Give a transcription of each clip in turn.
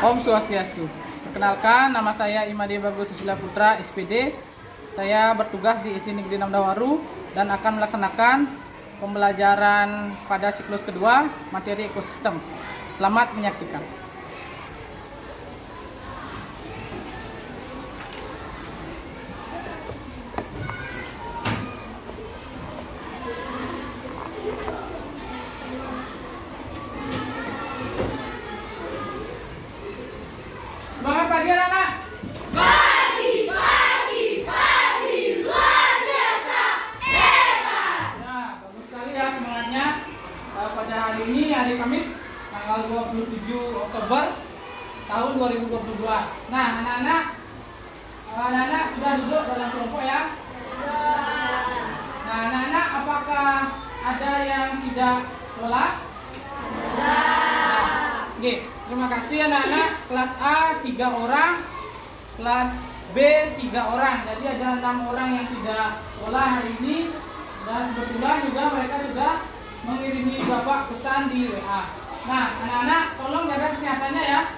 Om Swastiastu. Perkenalkan, nama saya Imade Bagus Susila Putra, SPD. Saya bertugas di SD Negeri 6 Dawaru dan akan melaksanakan pembelajaran pada siklus kedua materi ekosistem. Selamat menyaksikan. Semangat pagi anak-anak. Pagi luar biasa hebat. Ya, bagus sekali ya semangatnya. Pada hari ini, hari Kamis, tanggal 27 Oktober tahun 2022. Nah, anak-anak sudah duduk dalam kelompok ya. Nah, anak-anak, apakah ada yang tidak sekolah? Oke, terima kasih anak-anak. Kelas A 3 orang, kelas B 3 orang. Jadi ada 6 orang yang tidak sekolah hari ini. Dan kebetulan juga mereka sudah mengirimi Bapak pesan di WA. Nah, anak-anak tolong jaga kesehatannya ya,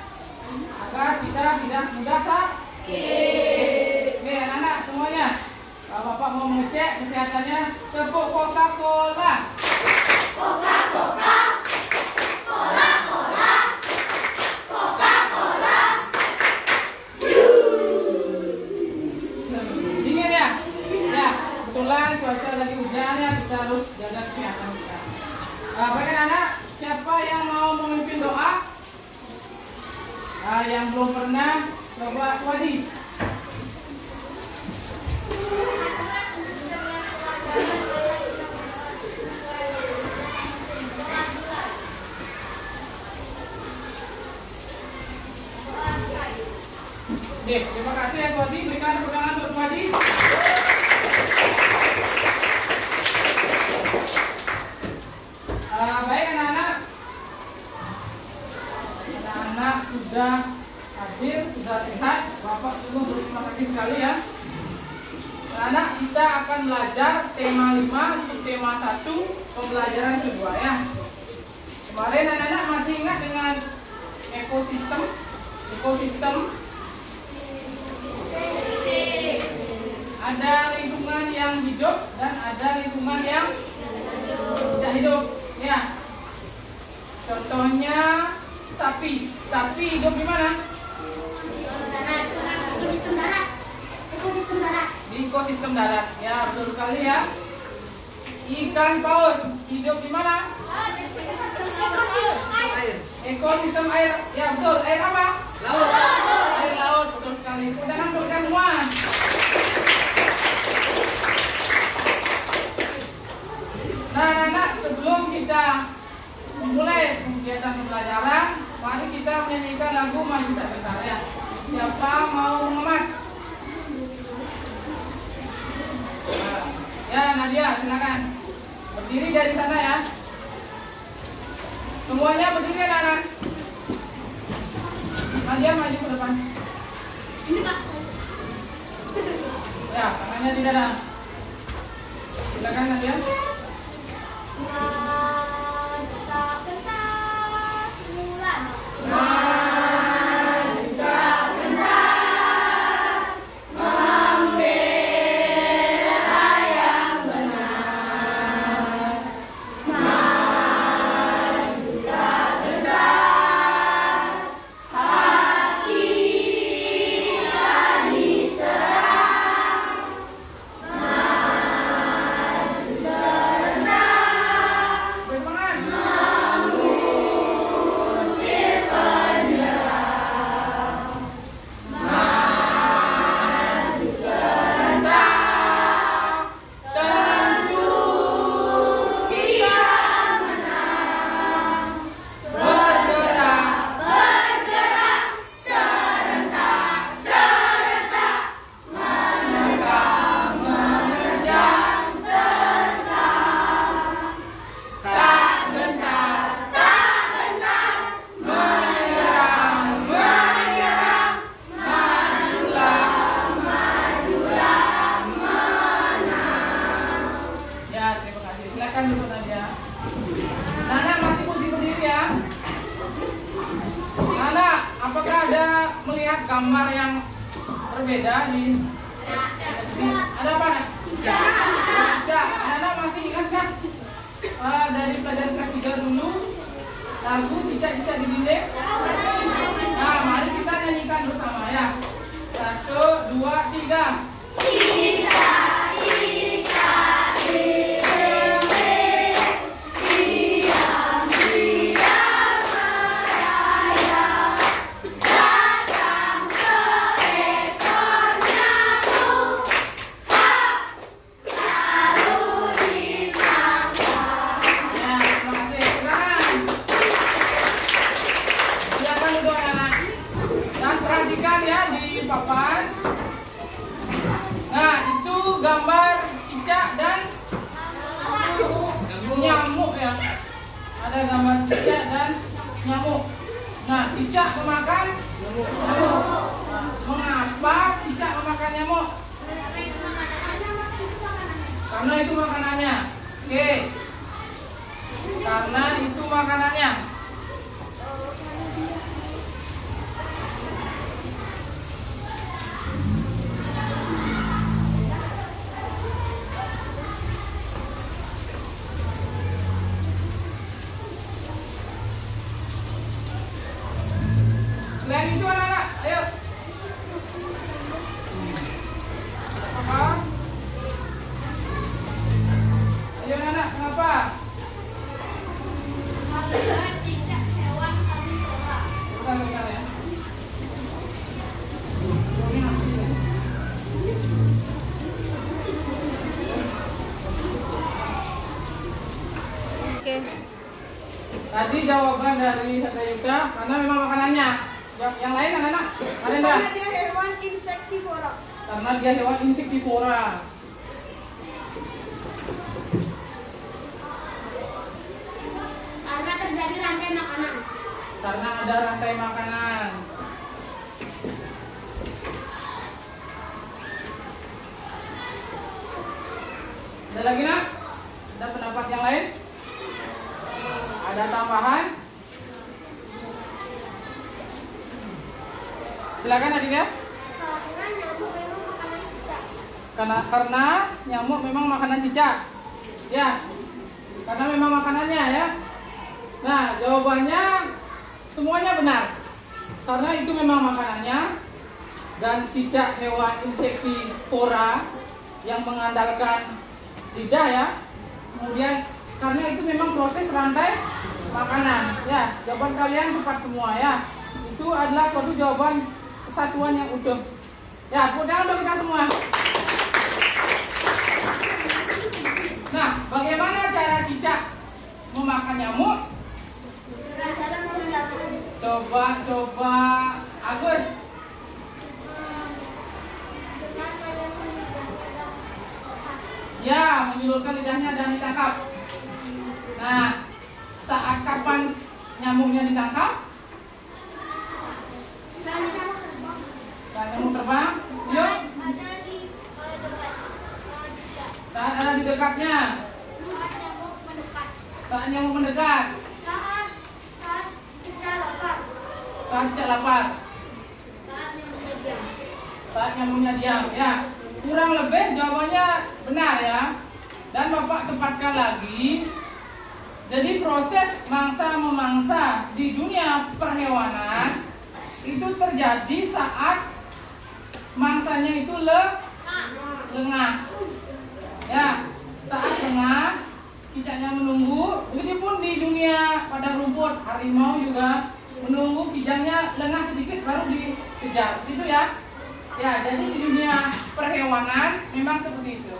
agar kita tidak mudah sakit. Oke, anak-anak semuanya, Bapak mau mengecek kesehatannya. Tepuk Coca-Cola. Coca-Cola. Dingin ya? Ya, kebetulan cuaca lagi hujan ya, kita harus jaga kesehatan kita. Baik anak-anak, siapa yang mau memimpin doa? Yang belum pernah, coba Wadi. Oke, terima kasih ya Wadi. Berikan tepuk tangan untuk Wadi. Baik anak-anak, anak-anak sudah hadir, sudah sehat. Bapak sungguh berterima kasih sekali ya. Anak, kita akan belajar tema 5, subtema 1, pembelajaran kedua ya. Kemarin anak-anak masih ingat dengan ekosistem? Ada lingkungan yang hidup dan ada lingkungan yang tidak hidup ya. Contohnya sapi. Sapi hidup di mana? Di ekosistem darat. Ya, betul sekali ya. Ikan paus hidup di mana? Ekosistem air. Ya, betul. Air apa? Laut. Air laut, betul sekali. Udah nangkep kan semua? Nah, anak-anak, sebelum kita memulai kegiatan pembelajaran, mari kita menyanyikan lagu Maju Tak Gentar ya. Siapa mau mengemas? Ya, Nadia, silakan. Berdiri dari sana ya. Semuanya berdiri anak-anak. Nadia maju ke depan. Ini Pak. Ya, tangannya di dada. Silakan Nadia. Maju tak gentar, mulai. Maju tak gentar, membela yang benar. Maju tak gentar, hati tak diserang. Maju serentak, gambar yang berbeda di ada apa Nas? Cicak. Anak masih ingat kan? Dari pelajaran kelas 3 dulu lagu cicak-cicak di dinding. Nah, mari kita nyanyikan bersama ya. 1, 2, 3. Papan. Nah, itu gambar cicak dan nyamuk ya. Ada gambar cicak dan nyamuk. Nah, cicak memakan nyamuk. Nah, mengapa cicak memakan nyamuk? Karena itu makanannya. Oke. Karena itu makanannya. Selain itu anak-anak, ayo. Apa? Ayo anak, kenapa? Cicak hewan karnivora. Bentar ya. Oke. Tadi jawaban dari Yuda karena memang makanannya. Yang lain anak-anak, ada enggak? Karena dia hewan insektivora. Karena dia hewan insektivora. Karena terjadi rantai makanan. Karena ada rantai makanan. Ada lagi nak? Ada pendapat yang lain? Ada tambahan? Silakan adik ya. Karena nyamuk memang makanan cicak. Ya. Karena memang makanannya ya. Nah, jawabannya semuanya benar. Karena itu memang makanannya dan cicak hewan insektivora yang mengandalkan lidah ya. Kemudian karena itu memang proses rantai makanan. Ya, jawaban kalian tepat semua ya. Itu adalah suatu jawaban kesatuan yang utuh. Ya, tepuk tangan untuk kita semua. Nah, bagaimana cara cicak memakan nyamuk? Coba Agus. Ya, menjulurkan lidahnya dan ditangkap. Nah, saat kapan nyamuknya ditangkap? Saat nyamuk terbang? Yuk. Saat ada di dekatnya. Saat nyamuk mendekat. Saat cicak lapar. Saat nyamuknya diam. Ya, kurang lebih jawabannya benar ya. Dan Bapak tempatkan lagi. Jadi proses mangsa memangsa di dunia perhewanan itu terjadi saat mangsanya itu lengah. Ya, saat lengah cicaknya menunggu. Begitupun di dunia padang rumput, harimau juga menunggu kijangnya lengah sedikit baru dikejar. Itu ya. Ya, jadi di dunia perhewanan memang seperti itu.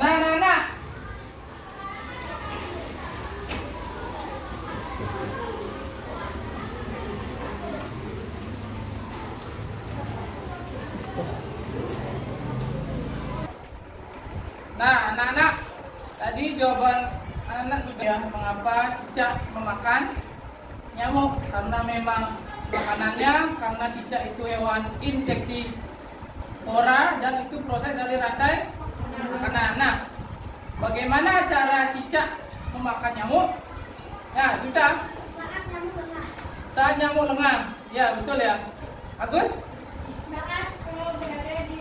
Nah. Nah, anak-anak, tadi jawaban anak sudah ya, mengapa cicak memakan nyamuk? Karena memang makanannya, karena cicak itu hewan insektivora dan itu proses dari rantai makanan. Nah, bagaimana cara cicak memakan nyamuk? Ya, sudah. Saat nyamuk lengah. Saat nyamuk lengah. Ya, betul ya. Agus? Saat kamu berada di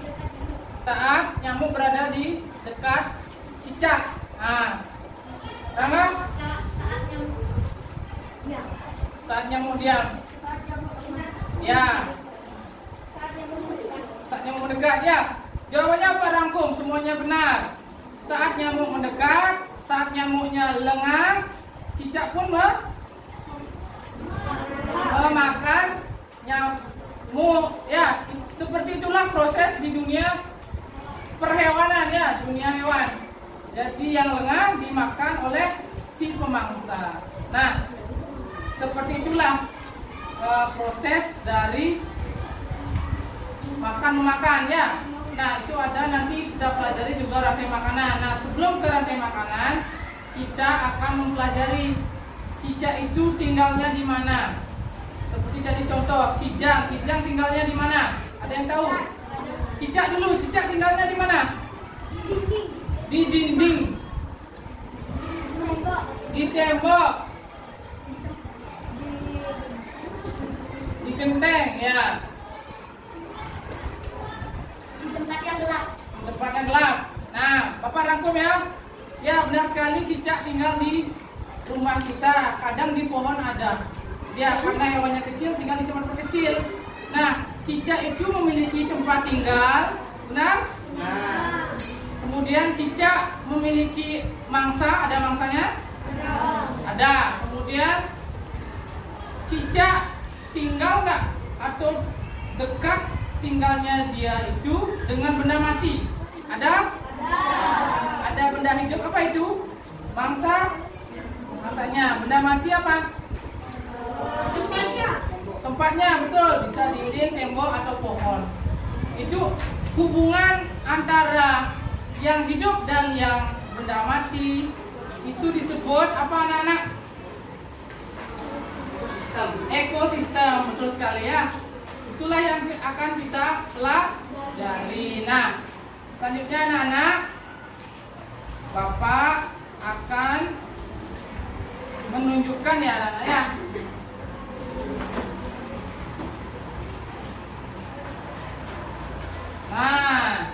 Saat nyamuk berada di dekat nyamuk. dekat cicak. Nah. Sama? Saat nyamuk. Ya. Saat nyamuk diam. Saat nyamuk lengah. Ya. Saat nyamuk mendekat. Saat nyamuk mendekat, ya. Jawabannya apa, rangkum? Semuanya benar. Saat nyamuk mendekat, saat nyamuknya lengah, cicak pun memakan nyamuk. Ya, seperti itulah proses di dunia perhewanan ya, dunia hewan. Jadi yang lengah dimakan oleh si pemangsa. Nah, seperti itulah proses dari makan memakan ya. Nah, itu ada nanti kita pelajari juga rantai makanan. Nah, sebelum ke rantai makanan, kita akan mempelajari cicak itu tinggalnya di mana. Seperti tadi contoh, kijang tinggalnya di mana? Ada yang tahu? Cicak dulu, cicak tinggalnya di mana? Di dinding. Di tembok. Di genteng ya. Di tempat yang gelap. Tempat yang gelap. Nah, Bapak rangkum ya. Ya, benar sekali cicak tinggal di rumah kita. Kadang di pohon ada. Ya, karena hewannya kecil tinggal di tempat kecil. Nah, cicak itu memiliki tempat tinggal. Benar? Nah. Kemudian cicak memiliki mangsa, ada mangsanya? Ada. Kemudian cicak tinggal nggak atau dekat tinggalnya dia itu dengan benda mati? Ada? Ada benda hidup, apa itu? Mangsanya. Benda mati apa? Tempatnya, betul. Bisa dinding, tembok atau pohon. Itu hubungan antara yang hidup dan yang benda mati itu disebut apa anak-anak? Ekosistem, betul sekali ya. Itulah yang akan kita pelajari. Nah, selanjutnya anak-anak, Bapak akan menunjukkan ya anak-anak ya. Nah,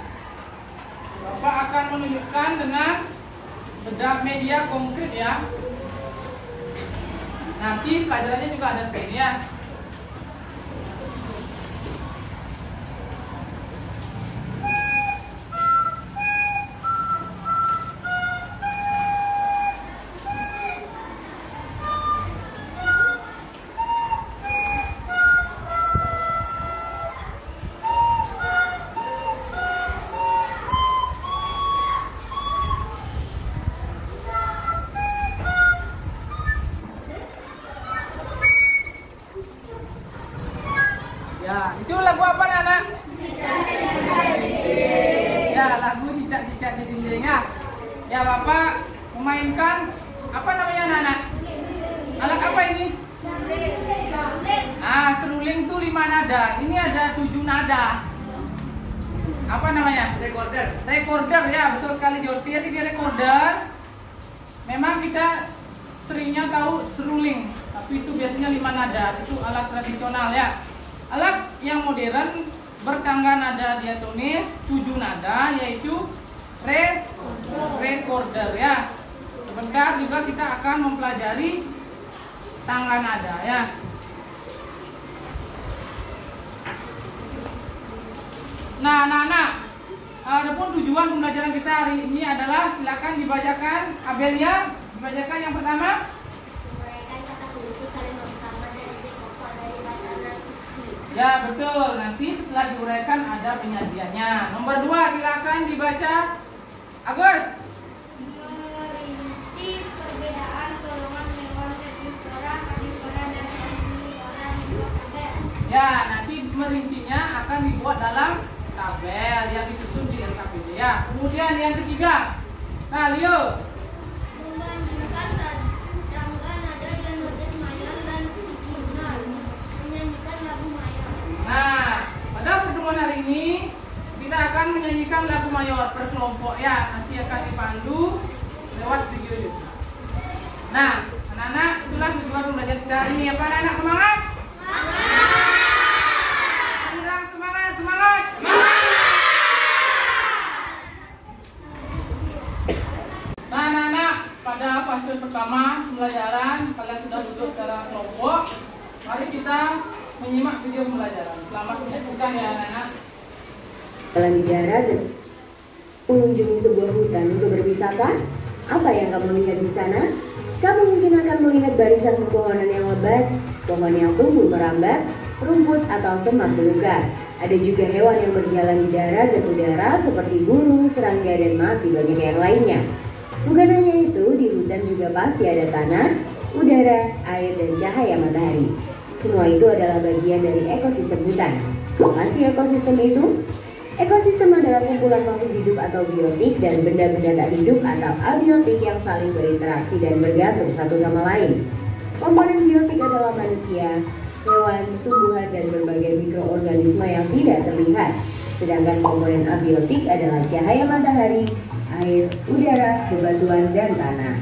Bapak akan menunjukkan dengan bedak media konkret ya. Nanti pelajarannya juga ada seperti ini ya. Ya, itu lagu apa anak? Ya, lagu cicak-cicak di dinding ya. Ya, Bapak memainkan apa namanya anak-anak? Alat apa ini? Ah, seruling tuh 5 nada. Ini ada 7 nada. Apa namanya? Recorder ya, betul sekali Jorti. Ini recorder. Memang kita seringnya tahu seruling, tapi itu biasanya 5 nada. Itu alat tradisional ya. Alat yang modern bertangga nada diatonis 7 nada, yaitu recorder ya. Sebentar juga kita akan mempelajari tangga nada ya. Nah, adapun tujuan pembelajaran kita hari ini adalah, silakan dibacakan Abelia, dibacakan yang pertama. Ya betul, nanti setelah diuraikan ada penyajiannya. Nomor 2 silakan dibaca Agus. Merinci perbedaan golongan hewan herbivora, karnivora, dan omnivora di tabel. Ya, nanti merincinya akan dibuat dalam tabel yang disusun di LKPD ya. Kemudian yang ketiga, nah Leo. Membandingkan tangga nada dan batas maya dan jurnal. Menyanyikan lagu maya. Nah, pada pertemuan hari ini kita akan menyanyikan lagu mayor per kelompok ya. Nanti akan dipandu lewat video. Nah, Anak-anak, itulah tujuan belajar kita hari ini. Apa anak-anak, semangat? Kurang semangat, semangat! Nah anak-anak, pada fase pertama pembelajaran kalian sudah duduk secara kelompok. Mari kita menyimak video pembelajaran. Selamat menyaksikan ya anak-anak. Jalan di darat dan mengunjungi sebuah hutan untuk berwisata. Apa yang kamu lihat di sana? Kamu mungkin akan melihat barisan pepohonan yang lebat, pohon yang tumbuh merambat, rumput atau semak belukar. Ada juga hewan yang berjalan di darat dan udara seperti burung, serangga, dan masih banyak yang lainnya. Bukan hanya itu, di hutan juga pasti ada tanah, udara, air, dan cahaya matahari. Semua itu adalah bagian dari ekosistem hutan. Apa sih ekosistem itu? Ekosistem adalah kumpulan makhluk hidup atau biotik dan benda-benda tak hidup atau abiotik yang saling berinteraksi dan bergantung satu sama lain. Komponen biotik adalah manusia, hewan, tumbuhan, dan berbagai mikroorganisme yang tidak terlihat. Sedangkan komponen abiotik adalah cahaya matahari, air, udara, bebatuan, dan tanah.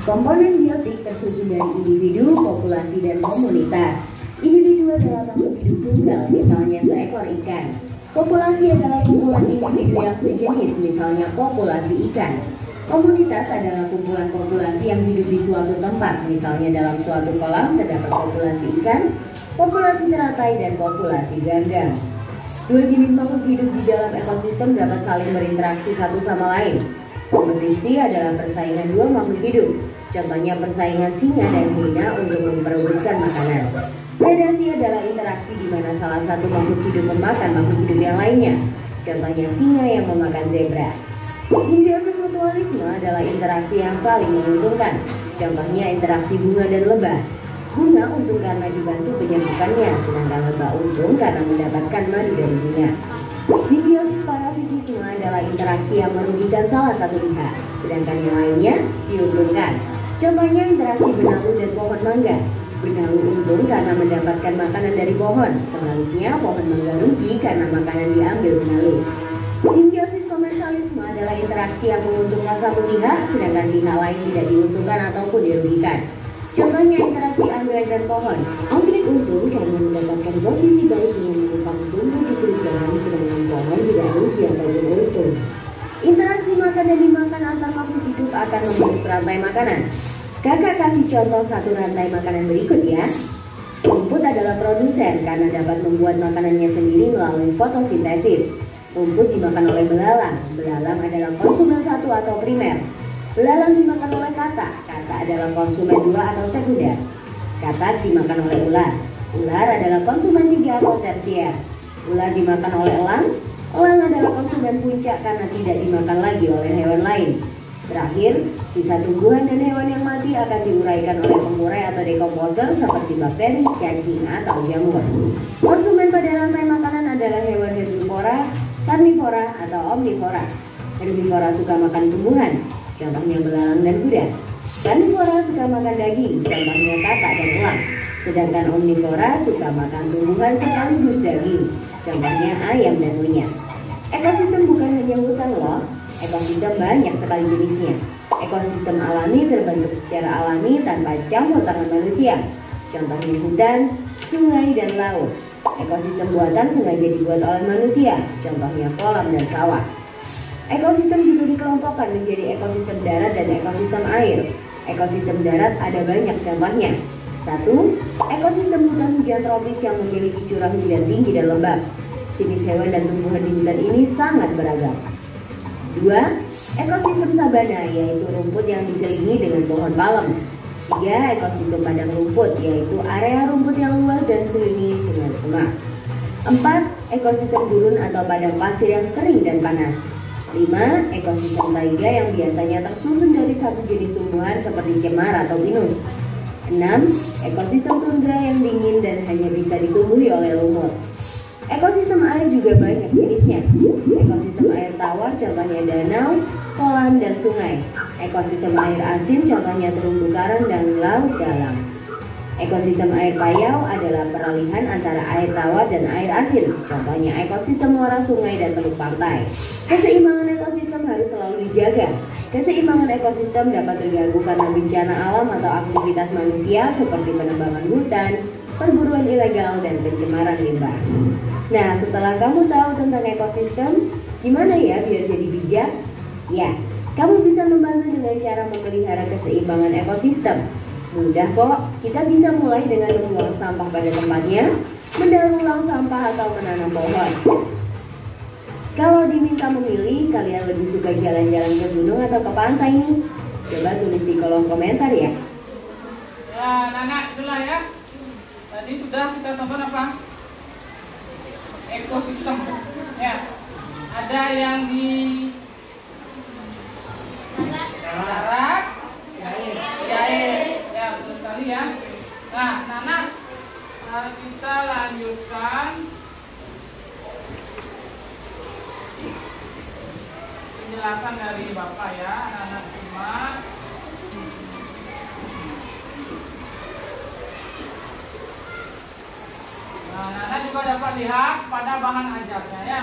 Komponen biotik tersusun dari individu, populasi, dan komunitas. Individu adalah makhluk hidup tunggal, misalnya seekor ikan. Populasi adalah kumpulan individu yang sejenis, misalnya populasi ikan. Komunitas adalah kumpulan populasi yang hidup di suatu tempat, misalnya dalam suatu kolam terdapat populasi ikan, populasi teratai, dan populasi ganggang. Dua jenis makhluk hidup di dalam ekosistem dapat saling berinteraksi satu sama lain. Kompetisi adalah persaingan dua makhluk hidup. Contohnya persaingan singa dan hiena untuk memperebutkan makanan. Predasi adalah interaksi di mana salah satu makhluk hidup memakan makhluk hidup yang lainnya. Contohnya singa yang memakan zebra. Simbiosis mutualisme adalah interaksi yang saling menguntungkan. Contohnya interaksi bunga dan lebah. Bunga untung karena dibantu penyerbukannya, sedangkan lebah untung karena mendapatkan madu dari bunga. Simbiosis parasitisme adalah interaksi yang merugikan salah satu pihak, sedangkan yang lainnya diuntungkan. Contohnya interaksi benalu dan pohon mangga. Benalu untung karena mendapatkan makanan dari pohon, sebaliknya pohon mangga rugi karena makanan diambil benalu. Simbiosis komersialisme adalah interaksi yang menguntungkan satu pihak, sedangkan pihak lain tidak diuntungkan ataupun dirugikan. Contohnya interaksi anggrek dan pohon. Anggrek untung karena mendapatkan posisi baik dengan menumpang tumbuh di perubahan, sedangkan pohon tidak rugi ataupun untung. Interaksi makan dan dimakan antar makhluk hidup akan membentuk rantai makanan. Kakak kasih contoh satu rantai makanan berikut ya. Rumput adalah produsen karena dapat membuat makanannya sendiri melalui fotosintesis. Rumput dimakan oleh belalang. Belalang adalah konsumen satu atau primer. Belalang dimakan oleh katak. Katak adalah konsumen dua atau sekunder. Katak dimakan oleh ular. Ular adalah konsumen tiga atau tersier. Ular dimakan oleh elang. Elang adalah konsumen puncak karena tidak dimakan lagi oleh hewan lain. Terakhir, sisa tumbuhan dan hewan yang mati akan diuraikan oleh pengurai atau dekomposer seperti bakteri, cacing, atau jamur. Konsumen pada rantai makanan adalah hewan herbivora, karnivora, atau omnivora. Herbivora suka makan tumbuhan, contohnya belalang dan kuda. Karnivora suka makan daging, contohnya katak dan elang. Sedangkan omnivora suka makan tumbuhan sekaligus daging, contohnya ayam dan monyet. Ekosistem bukan hanya hutan loh. Ekosistem banyak sekali jenisnya. Ekosistem alami terbentuk secara alami tanpa campur tangan manusia. Contohnya hutan, sungai, dan laut. Ekosistem buatan sengaja dibuat oleh manusia. Contohnya kolam dan sawah. Ekosistem juga dikelompokkan menjadi ekosistem darat dan ekosistem air. Ekosistem darat ada banyak contohnya. 1. Ekosistem hutan hujan tropis yang memiliki curah hujan tinggi dan lembab. Jenis hewan dan tumbuhan di hutan ini sangat beragam. 2. Ekosistem sabana, yaitu rumput yang diselimuti dengan pohon palem. 3. Ekosistem padang rumput, yaitu area rumput yang luas dan diselimuti dengan semak. 4. Ekosistem gurun atau padang pasir yang kering dan panas. 5. Ekosistem taiga yang biasanya tersusun dari satu jenis tumbuhan seperti cemara atau pinus. 6. Ekosistem tundra yang dingin dan hanya bisa ditumbuhi oleh lumut. Ekosistem air juga banyak jenisnya. Ekosistem air tawar contohnya danau, kolam, dan sungai. Ekosistem air asin contohnya terumbu karang dan laut dalam. Ekosistem air payau adalah peralihan antara air tawar dan air asin. Contohnya ekosistem muara sungai dan teluk pantai. Keseimbangan ekosistem harus selalu dijaga. Keseimbangan ekosistem dapat terganggu karena bencana alam atau aktivitas manusia seperti penebangan hutan, perburuan ilegal, dan pencemaran limbah. Nah, setelah kamu tahu tentang ekosistem, gimana ya biar jadi bijak? Ya, kamu bisa membantu dengan cara memelihara keseimbangan ekosistem. Mudah kok, kita bisa mulai dengan membuang sampah pada tempatnya, mendaur ulang sampah atau menanam pohon. Kalau diminta memilih, kalian lebih suka jalan-jalan ke gunung atau ke pantai nih? Coba tulis di kolom komentar ya. Ya, Nana, itulah ya. Tadi sudah kita tonton apa? Ekosistem. Ya, ada yang di darat, di air. Ya, betul sekali ya. Nah, Nana, kita lanjutkan. Penjelasan dari Bapak ya, anak-anak simak. Nah, anak juga dapat lihat pada bahan ajarnya ya.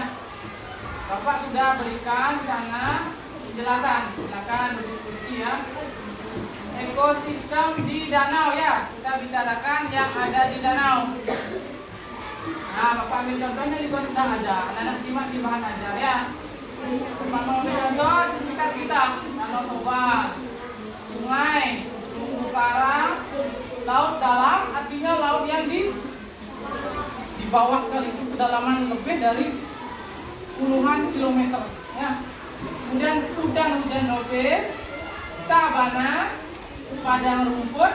Bapak sudah berikan di sana penjelasan. Silakan berdiskusi ya. Ekosistem di danau ya. Kita bicarakan yang ada di danau. Nah, Bapak ambil contohnya juga sudah ada. Anak-anak simak di bahan ajar ya. Contoh di sekitar kita, Danau Toba, sungai, terumbu karang, laut dalam, artinya laut yang di bawah sekali, itu kedalaman lebih dari puluhan kilometer. Ya. Kemudian hujan tropis, sabana, padang rumput,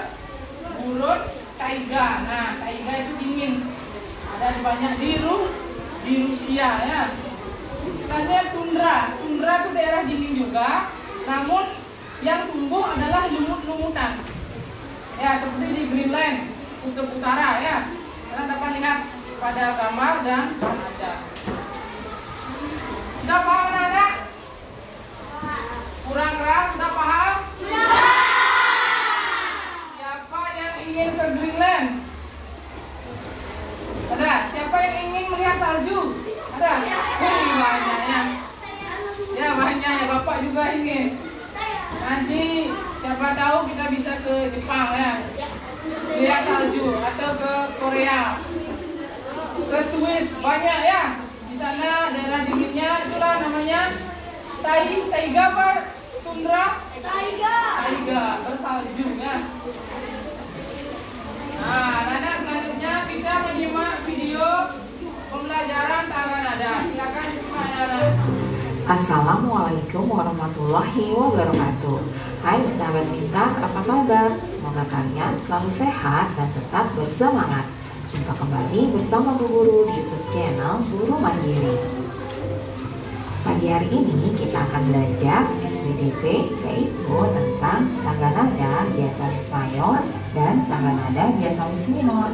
gurun, taiga. Nah, taiga itu dingin, ada banyak di Rusia ya. Misalnya tundra itu daerah dingin juga, namun yang tumbuh adalah lumut-lumutan. Ya, seperti di Greenland, kutub utara ya. Kalian dapat lihat pada gambar dan ajar. Sudah paham anak-anak? Kurang keras, sudah paham? Sudah. Siapa yang ingin ke Greenland? Ada? Siapa yang ingin melihat salju? Ada? Banyak ya. Ya banyak ya, Bapak juga ingin. Nanti siapa tahu kita bisa ke Jepang ya, lihat salju, atau ke Korea, ke Swiss, banyak ya. Di sana daerah dinginnya, itulah namanya taiga apa? Tundra? Taiga, bersalju ya. Nah, anak-anak selanjutnya kita menyimak video pembelajaran tangga nada. Silakan disimak ya. Assalamualaikum warahmatullahi wabarakatuh. Hai sahabat pintar, apa kabar? Semoga kalian selalu sehat dan tetap bersemangat. Jumpa kembali bersama Bu Guru di YouTube channel Guru Mandiri. Pagi hari ini kita akan belajar SPDP, yaitu tentang tangga nada diatonis mayor dan tangga nada diatonis minor.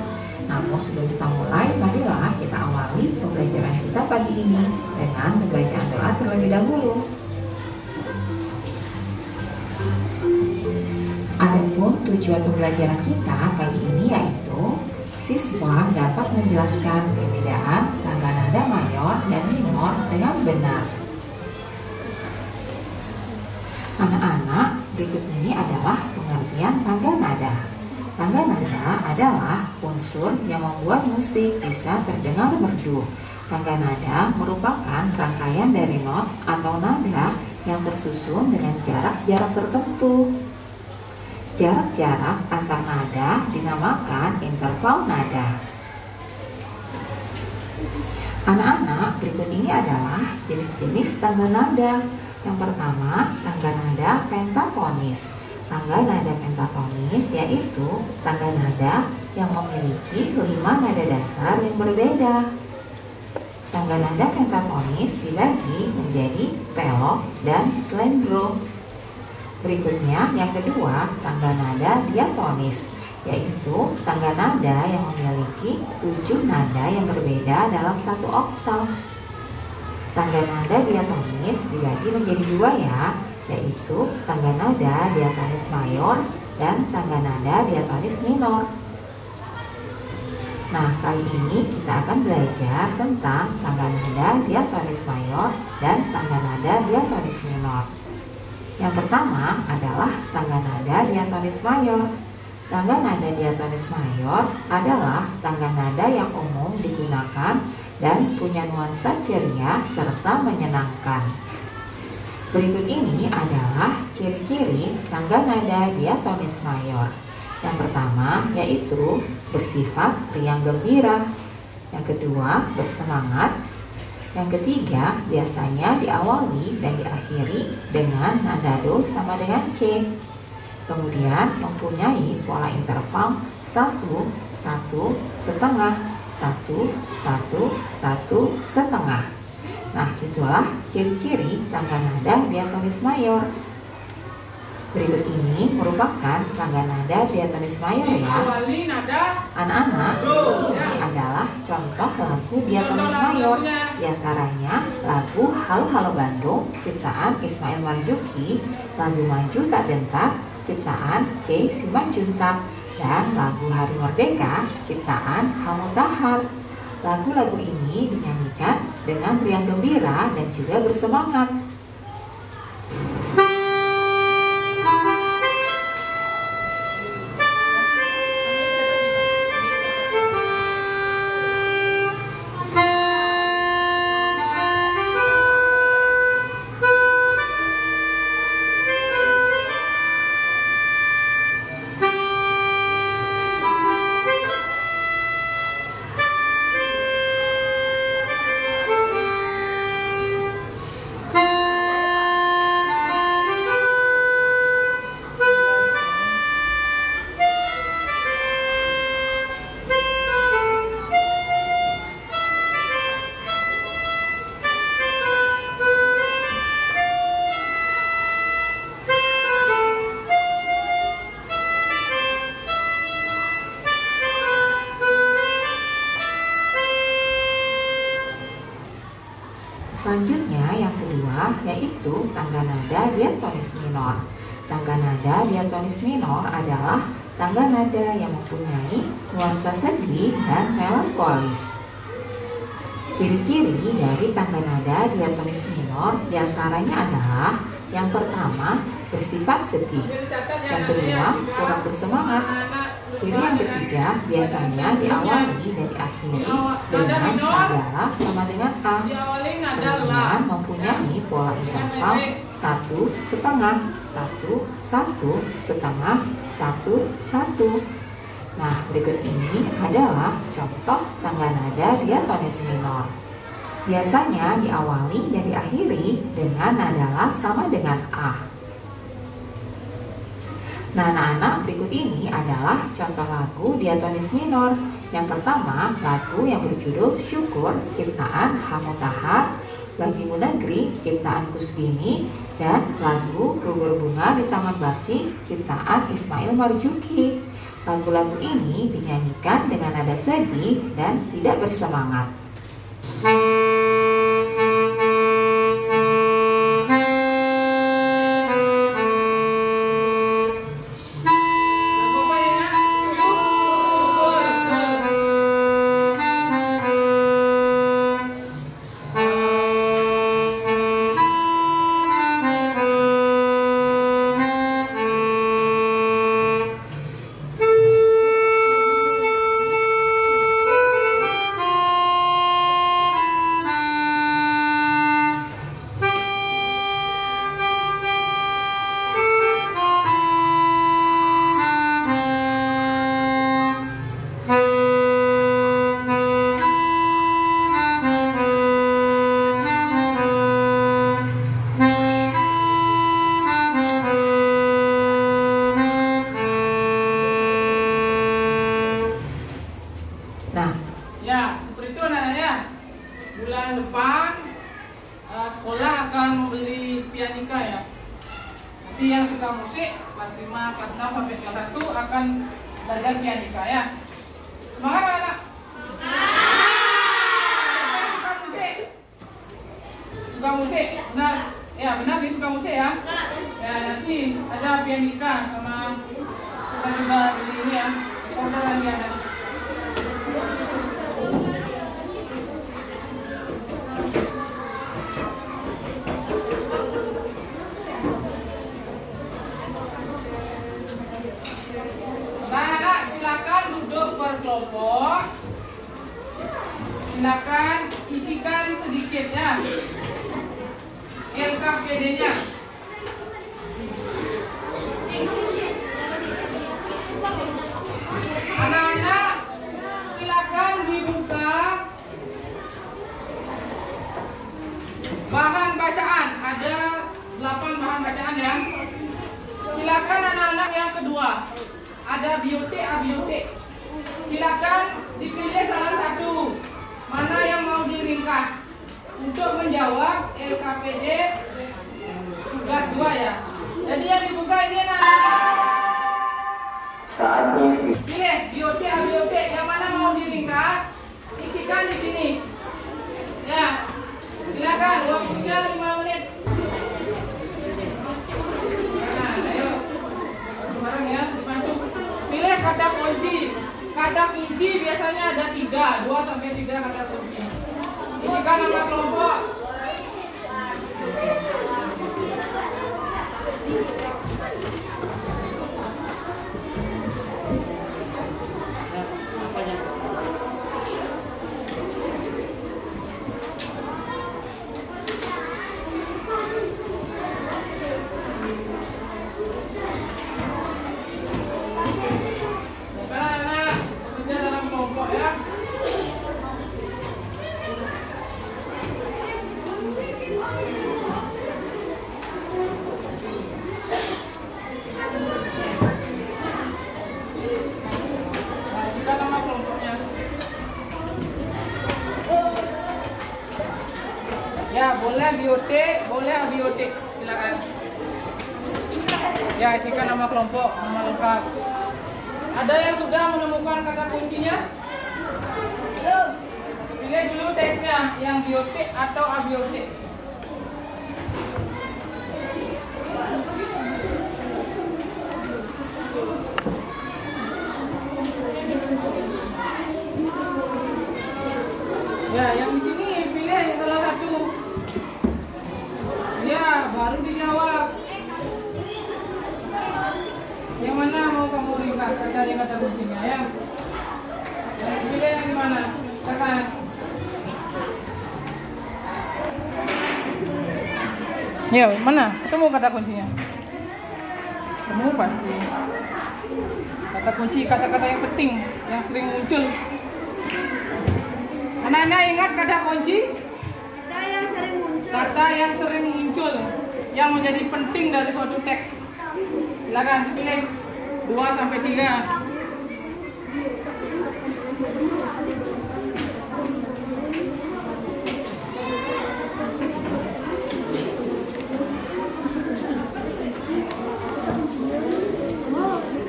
Namun sebelum kita mulai, marilah kita awali pembelajaran kita pagi ini dengan pembacaan doa terlebih dahulu. Adapun tujuan pembelajaran kita pagi ini yaitu siswa dapat menjelaskan perbedaan tangga nada mayor dan minor dengan benar. Anak-anak, berikut ini adalah pengertian tangga nada. Tangga nada adalah unsur yang membuat musik bisa terdengar merdu. Tangga nada merupakan rangkaian dari not atau nada yang tersusun dengan jarak-jarak tertentu. Jarak-jarak antar nada dinamakan interval nada. Anak-anak, berikut ini adalah jenis-jenis tangga nada. Yang pertama, tangga nada pentatonis. Tangga nada pentatonis yaitu tangga nada yang memiliki 5 nada dasar yang berbeda. Tangga nada pentatonis dibagi menjadi pelok dan slendro. Berikutnya yang kedua, tangga nada diatonis, yaitu tangga nada yang memiliki 7 nada yang berbeda dalam satu oktav. Tangga nada diatonis dibagi menjadi 2 ya, yaitu tangga nada diatonis mayor dan tangga nada diatonis minor. Nah, kali ini kita akan belajar tentang tangga nada diatonis mayor dan tangga nada diatonis minor. Yang pertama adalah tangga nada diatonis mayor. Tangga nada diatonis mayor adalah tangga nada yang umum digunakan dan punya nuansa ceria serta menyenangkan. Berikut ini adalah ciri-ciri tangga nada diatonis mayor. Yang pertama yaitu bersifat riang gembira. Yang kedua bersemangat. Yang ketiga biasanya diawali dan diakhiri dengan nada do sama dengan C. Kemudian mempunyai pola interval 1, 1, setengah, 1, 1, 1, setengah. Nah, itulah ciri-ciri tangga nada diatonis mayor. Berikut ini merupakan tangga nada diatonis mayor ya. Anak-anak, ini adalah contoh lagu diatonis mayor. Di antaranya lagu Halo Halo Bandung ciptaan Ismail Marzuki, lagu Maju Tak Gentar ciptaan C. Simanjuntak, dan lagu Hari Merdeka ciptaan Hamutahar. Lagu-lagu ini dinyanyikan dengan riang gembira dan juga bersemangat. Selanjutnya yang kedua yaitu tangga nada diatonis minor. Tangga nada diatonis minor adalah tangga nada yang mempunyai nuansa sedih dan melankolis. Ciri-ciri dari tangga nada diatonis minor diantaranya adalah yang pertama bersifat sedih, yang kedua kurang bersemangat. Ciri yang ketiga biasanya diawali dan diakhiri dengan nada sama dengan A. Kemudian mempunyai pola interval 1, setengah, 1, 1, setengah, 1, 1. Nah, berikut ini adalah contoh tangga nada diatonis minor. Biasanya diawali dan diakhiri dengan nada La sama dengan A. Nah, anak-anak, berikut ini adalah contoh lagu diatonis minor. Yang pertama, lagu yang berjudul Syukur ciptaan Hamutahar, Bagimu Negeri ciptaan Kusbini, dan lagu Gugur Bunga di Taman Bakti ciptaan Ismail Marzuki. Lagu-lagu ini dinyanyikan dengan nada sedih dan tidak bersemangat. Nah, ya seperti itu anak-anak ya. Bulan depan sekolah akan membeli pianika ya. Nanti yang suka musik kelas 5, kelas 6 sampai kelas 1 akan belajar pianika ya. Semangat anak-anak. Suka musik? Suka musik? Benar? Ya benar nih, suka musik ya. Ya nanti ada pianika sama kita juga beli ini ya. Order lagi anak. LKPD-nya. Anak-anak, silakan dibuka bahan bacaan. Ada 8 bahan bacaan ya. Silakan anak-anak yang kedua. Ada biotik, abiotik. Silakan dipilih salah satu. Mana yang mau diringkas untuk menjawab LKPD tugas 2 ya. Jadi yang dibuka ini anak-anak. Saatnya Pilih biotik, abiotik. Yang mana mau diringkas, isikan di sini. Ya. Silakan, waktunya 5 menit. Nah, ayo. Bareng ya, dibantu. Pilih kata kunci. Kata kunci biasanya ada 3, 2 sampai 3 kata kunci. Isikan nama kelompok. Anak-anak bekerja dalam kelompok ya. Nah, isikan nama kelompoknya. Ya, boleh biotik, boleh abiotik. Silakan. Ya, isikan nama kelompok, nama lengkap. Ada yang sudah menemukan kata kuncinya? Belum. Pilih dulu teksnya, yang biotik atau abiotik. Ya, yang di sini pilih salah satu. Ya, baru dijawab. Yang mana mau kamu ringkas? Cari kata kuncinya ya. Pilih yang di mana? Kakak. Ya, mana? Ketemu kata kuncinya? Ketemu pasti. Kata kunci, kata-kata yang penting, yang sering muncul. Anak-anak ingat kata kunci? Kata yang sering muncul. Kata yang sering muncul, yang menjadi penting dari suatu teks. Silakan dipilih 2 sampai 3.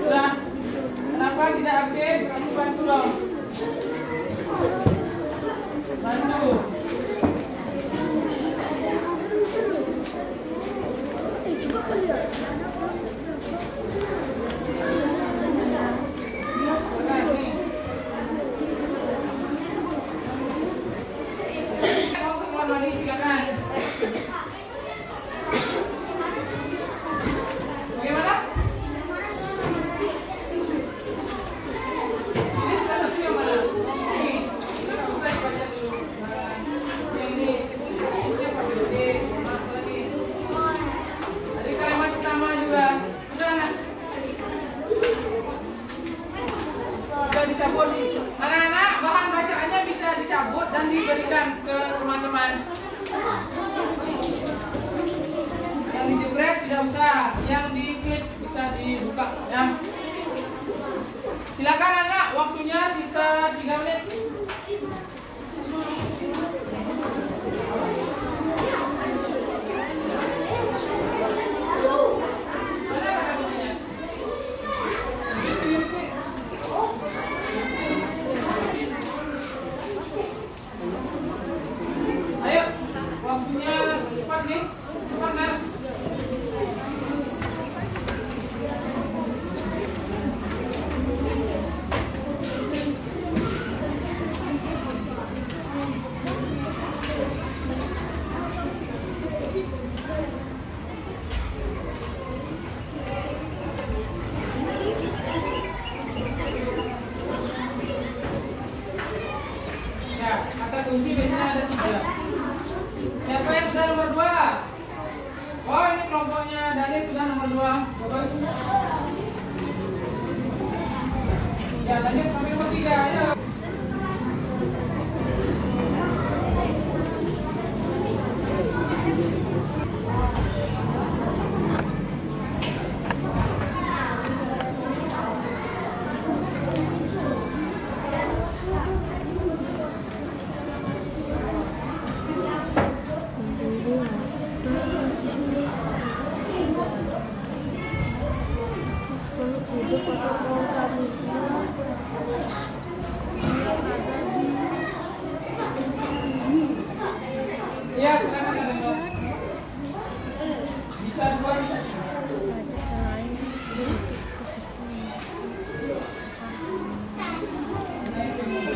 Sudah. Kenapa tidak aktif? Kamu bantu dong. Bantu. Dicabut. Anak-anak, bahan bacaannya bisa dicabut dan diberikan ke teman-teman. Yang dijepret tidak usah, yang diklip bisa dibuka ya. Silakan anak, waktunya sisa 3 menit. Ayo, waktunya cepat nih, cepat kan? Ya, kata kunci biasanya ada 3. Lanjut sampai nomor 3, ayo. Ya, silakan ada. Bisa 2, bisa 3.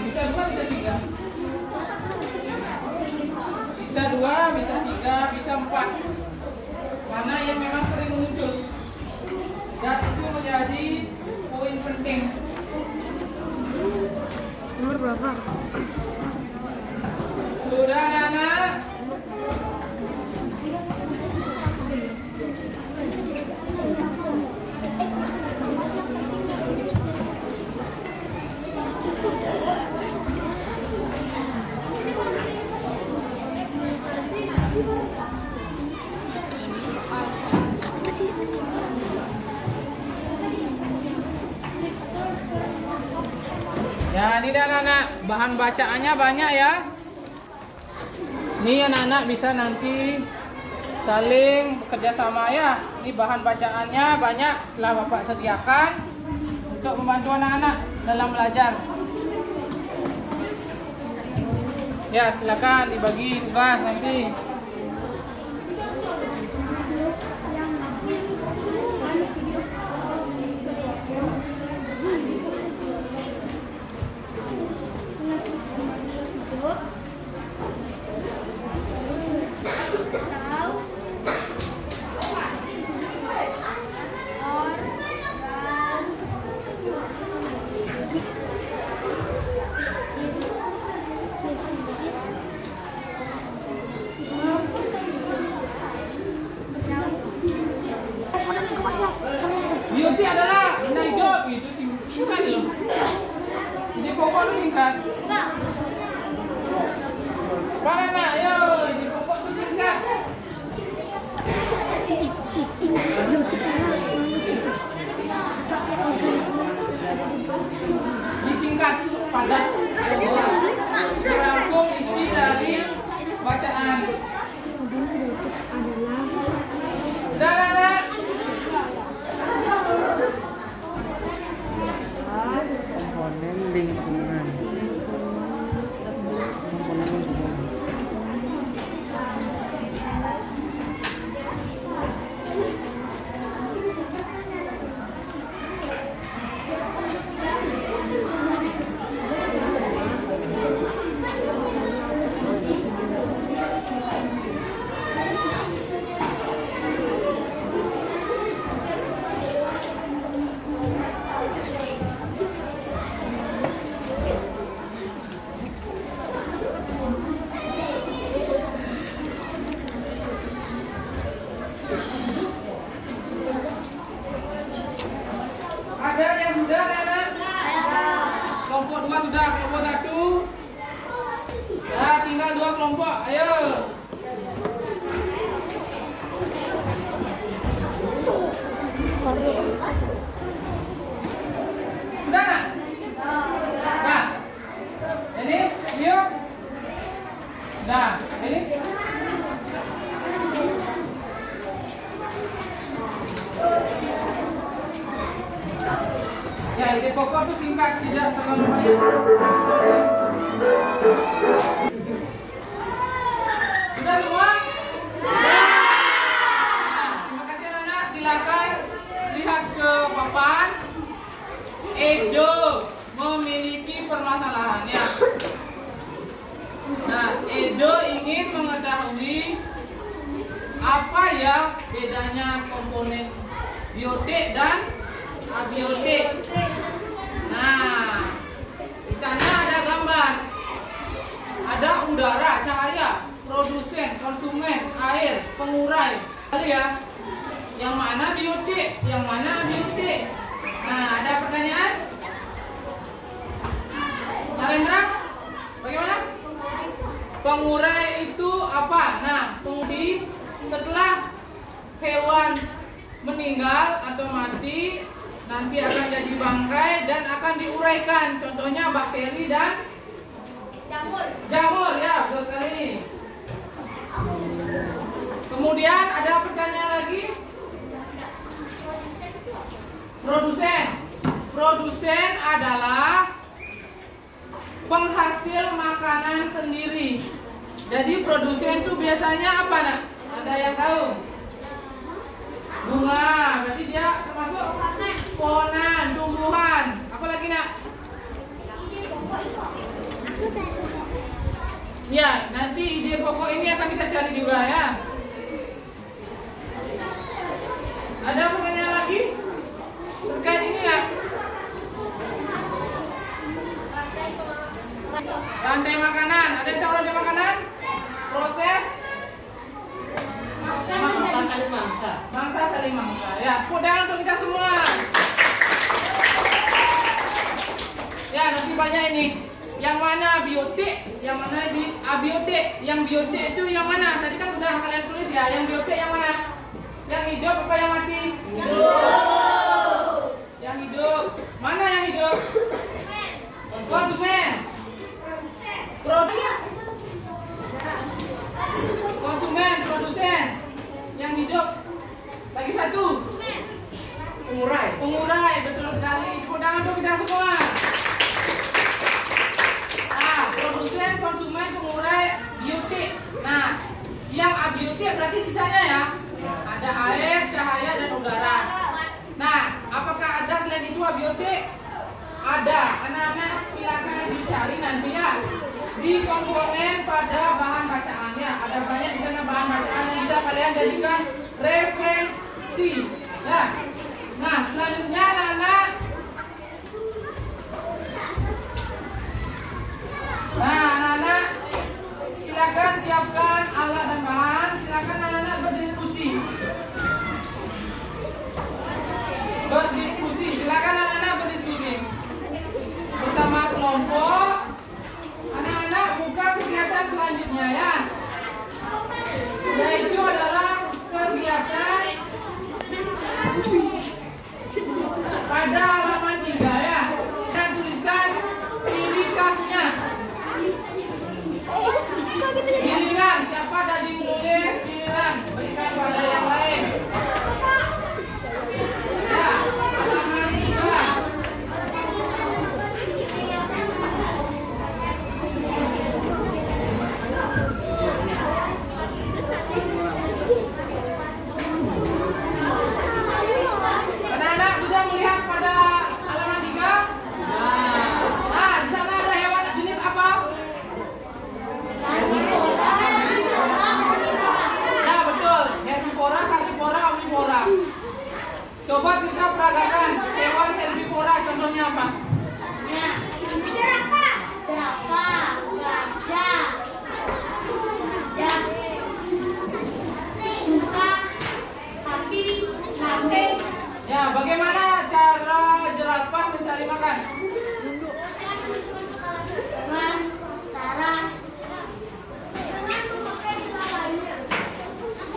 Bisa 2, bisa 3. Bisa 2, bisa 3, bisa 4. Mana yang memang sering muncul. Dan itu menjadi poin penting. Nomor berapa? Sudah anak-anak? Ya, ini anak-anak, bahan bacaannya banyak ya. Ini anak-anak bisa nanti saling bekerja sama ya. Ini bahan bacaannya banyak telah Bapak sediakan untuk membantu anak-anak dalam belajar. Ya, silakan dibagi tugas nanti. Beauty adalah benda hidup, itu singkat loh. Jadi pokok itu singkat. Mana nak, ayo, jadi pokok itu singkat. Disingkat padat. Dirangkum isi dari bacaan. Dan anak. Komponen lingkungan. Komponen lingkungan. Ada yang sudah, anak-anak? Kelompok 2 sudah, kelompok 1. Ya, tinggal 2 kelompok. Ayo. Sudah, nak? Nah. Denis, yuk. Nah, Denis. Ya, ide pokok itu singkat, tidak terlalu banyak. Sudah semua? Sudah. Terima kasih anak-anak. Silakan lihat ke papan. Edo memiliki permasalahan ya. Nah, Edo ingin mengetahui apa ya bedanya komponen biotik dan abiotik. Nah, di sana ada gambar. Ada udara, cahaya, produsen, konsumen, air, pengurai. Lalu ya, yang mana biotik, yang mana abiotik? Nah, ada pertanyaan? Narendra, bagaimana? Pengurai itu apa? Nah, pengurai setelah hewan meninggal atau mati nanti akan jadi bangkai dan akan diuraikan. Contohnya bakteri dan jamur ya, betul sekali. Kemudian ada pertanyaan lagi. Produsen adalah penghasil makanan sendiri. Jadi produsen itu biasanya apa nak? Ada yang tahu? Bunga, berarti dia termasuk pohonan, tumbuhan. Apa lagi nak? Ya, nanti ide pokok ini akan kita cari juga ya. Ada pertanyaan lagi? Terkait ini nak? Rantai makanan, ada yang tahu rantai makanan? Proses mangsa saling mangsa. Ya, tepuk tangan untuk kita semua. Ya, nanti banyak ini. Yang mana biotik, yang mana abiotik. Yang biotik itu yang mana? Tadi kan sudah kalian tulis ya. Yang biotik yang mana? Yang hidup apa yang mati? Hidup. Yang hidup. Mana yang hidup? Konsumen. Konsumen, produsen. Yang hidup. Lagi satu. Pengurai, betul sekali. Tepuk tangan untuk kita semua. Nah, produsen, konsumen, pengurai, biotik. Nah, yang abiotik berarti sisanya ya. Ada air, cahaya, dan udara. Nah, apakah ada selain itu abiotik? Ada. Anak-anak silakan dicari nanti ya. Di komponen pada bahan bacaannya ada banyak di sana bahan bacaan yang bisa kalian jadikan referensi. Nah, selanjutnya anak-anak. Silakan siapkan alat dan bahan. Silakan anak-anak berdiskusi. Silakan anak-anak berdiskusi bersama kelompok. Anak-anak buka kegiatan selanjutnya ya. Yaitu adalah kegiatan pada halaman 3 ya. Dan tuliskan ciri khasnya. Giliran, siapa tadi menulis giliran? Berikan pada yang lain. Ya, halaman 3. Anak-anak sudah melihat pada halaman 3? Nah, di sana ada hewan jenis apa? Nah, betul. Herbivora, karnivora, omnivora. Coba kita peragakan hewan herbivora, contohnya apa? Ya, bagaimana cara jerapah mencari makan?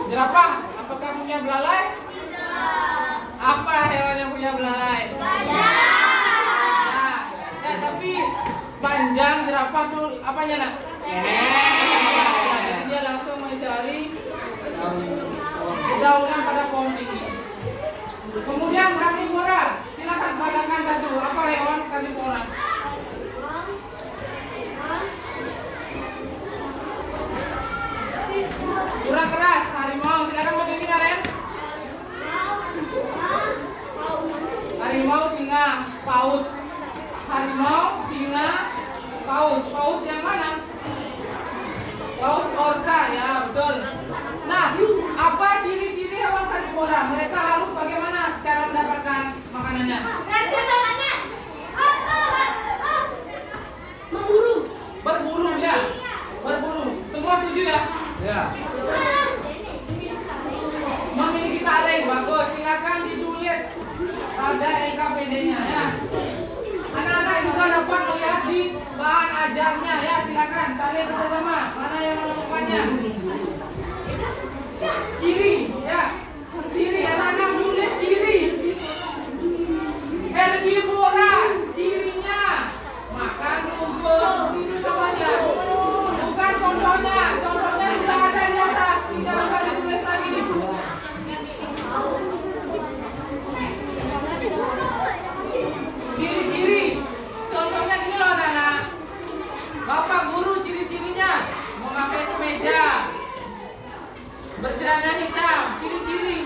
Jerapah, apakah punya belalai? Tidak. Apa hewan yang punya belalai? Gajah. Nah, tapi panjang jerapah tuh apanya nak? Jadi dia langsung mencari dedaunan pada pohon tinggi. Kemudian karnivora, silakan bayangkan satu. Apa hewan karnivora? Kurang keras, harimau. Silakan berdiri Naren. Harimau, singa, paus. Harimau, singa, paus. Paus yang mana? Paus orca, ya betul. Nah, apa ciri-ciri hewan karnivora? Mereka harus bagaimana cara mendapatkan makanannya? Berburu ya. Berburu. Semua setuju ya? Ya. Memiliki taring, bagus. Silakan ditulis pada LKPD-nya ya. Anak-anak itu juga dapat melihat di bahan ajarnya ya. Silakan kalian bersama. Mana yang menemukannya? Ciri ya. Ciri anak-anak menulis ciri. Herbivora cirinya makan rumput itu semuanya. Bukan contohnya. Contohnya sudah ada di atas. Tidak usah ditulis lagi. Ciri-ciri. Contohnya gini loh anak-anak. Bapak guru ciri-cirinya memakai kemeja, bercelana hitam, ciri-ciri.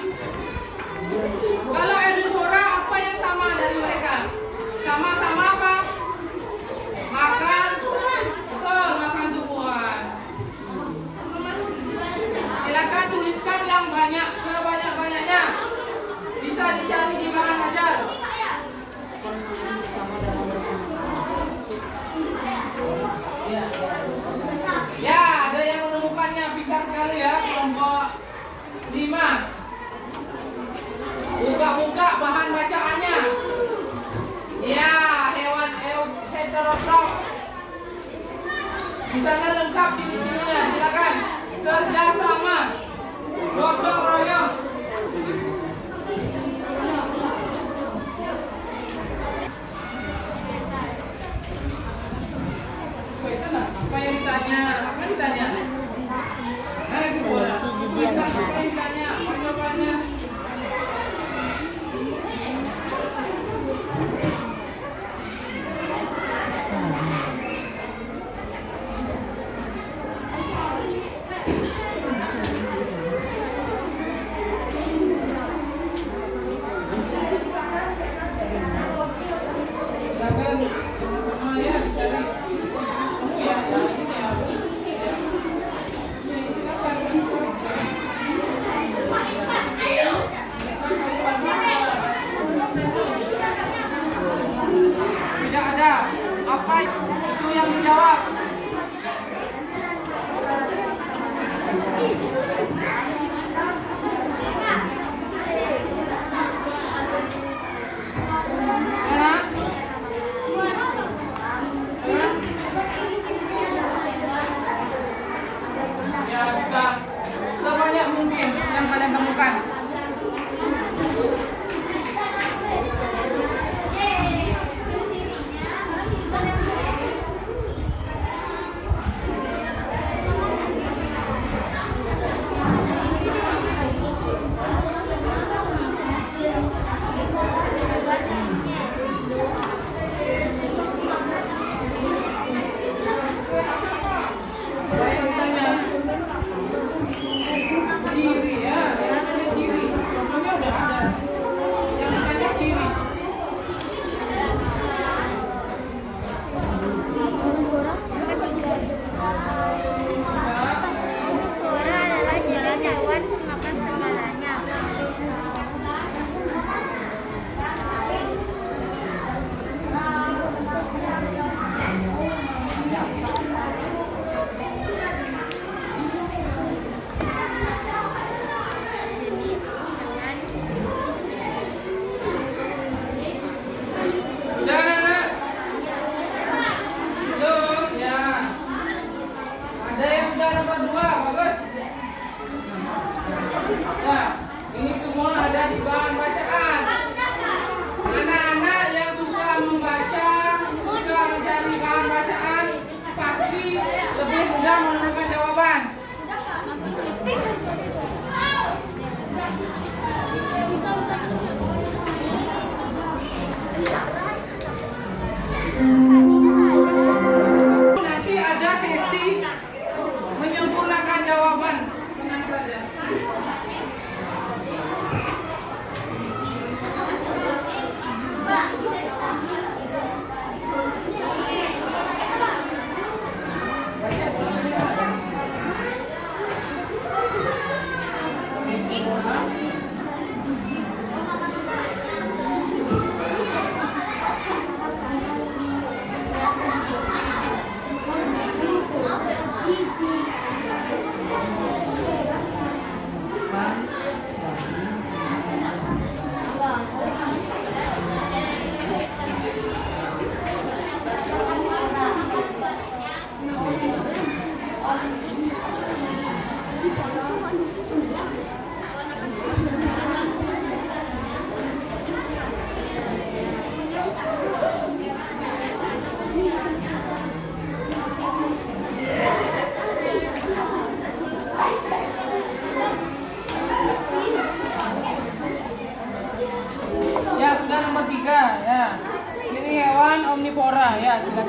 Kalau herbivora apa yang sama dari mereka? Sama-sama apa? Makan, betul, makan tumbuhan. Silakan tuliskan yang banyak, sebanyak-banyaknya. Bisa dicari di bahan ajar. Ya, ada yang menemukannya, pintar sekali ya, kelompok 5. Buka-buka bahan bacaannya. Ya, hewan heterotrop. Di sana lengkap ciri-cirinya. Silakan kerjasama, gotong royong. Apa yang ditanya? Apa yang ditanya? Apa yang ditanya? Apa jawabannya? Tidak ada. Apa itu yang dijawab? Ya bisa sebanyak mungkin yang kalian temukan. Ciri ya, ciri.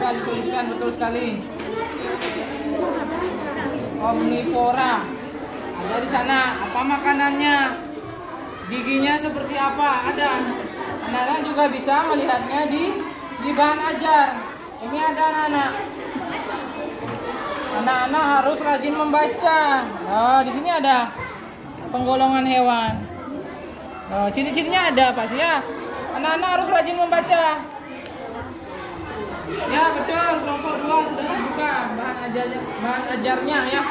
bisa dituliskan, betul sekali. Omnivora. Ada di sana. Apa makanannya? Giginya seperti apa? Ada. Anak-anak juga bisa melihatnya di bahan ajar. Ini ada anak-anak. Anak-anak harus rajin membaca. Oh, di sini ada penggolongan hewan. Oh, ciri-cirinya ada apa sih ya? Anak-anak harus rajin membaca. Ya betul, kelompok 2 sudah dibuka bahan ajarnya ya.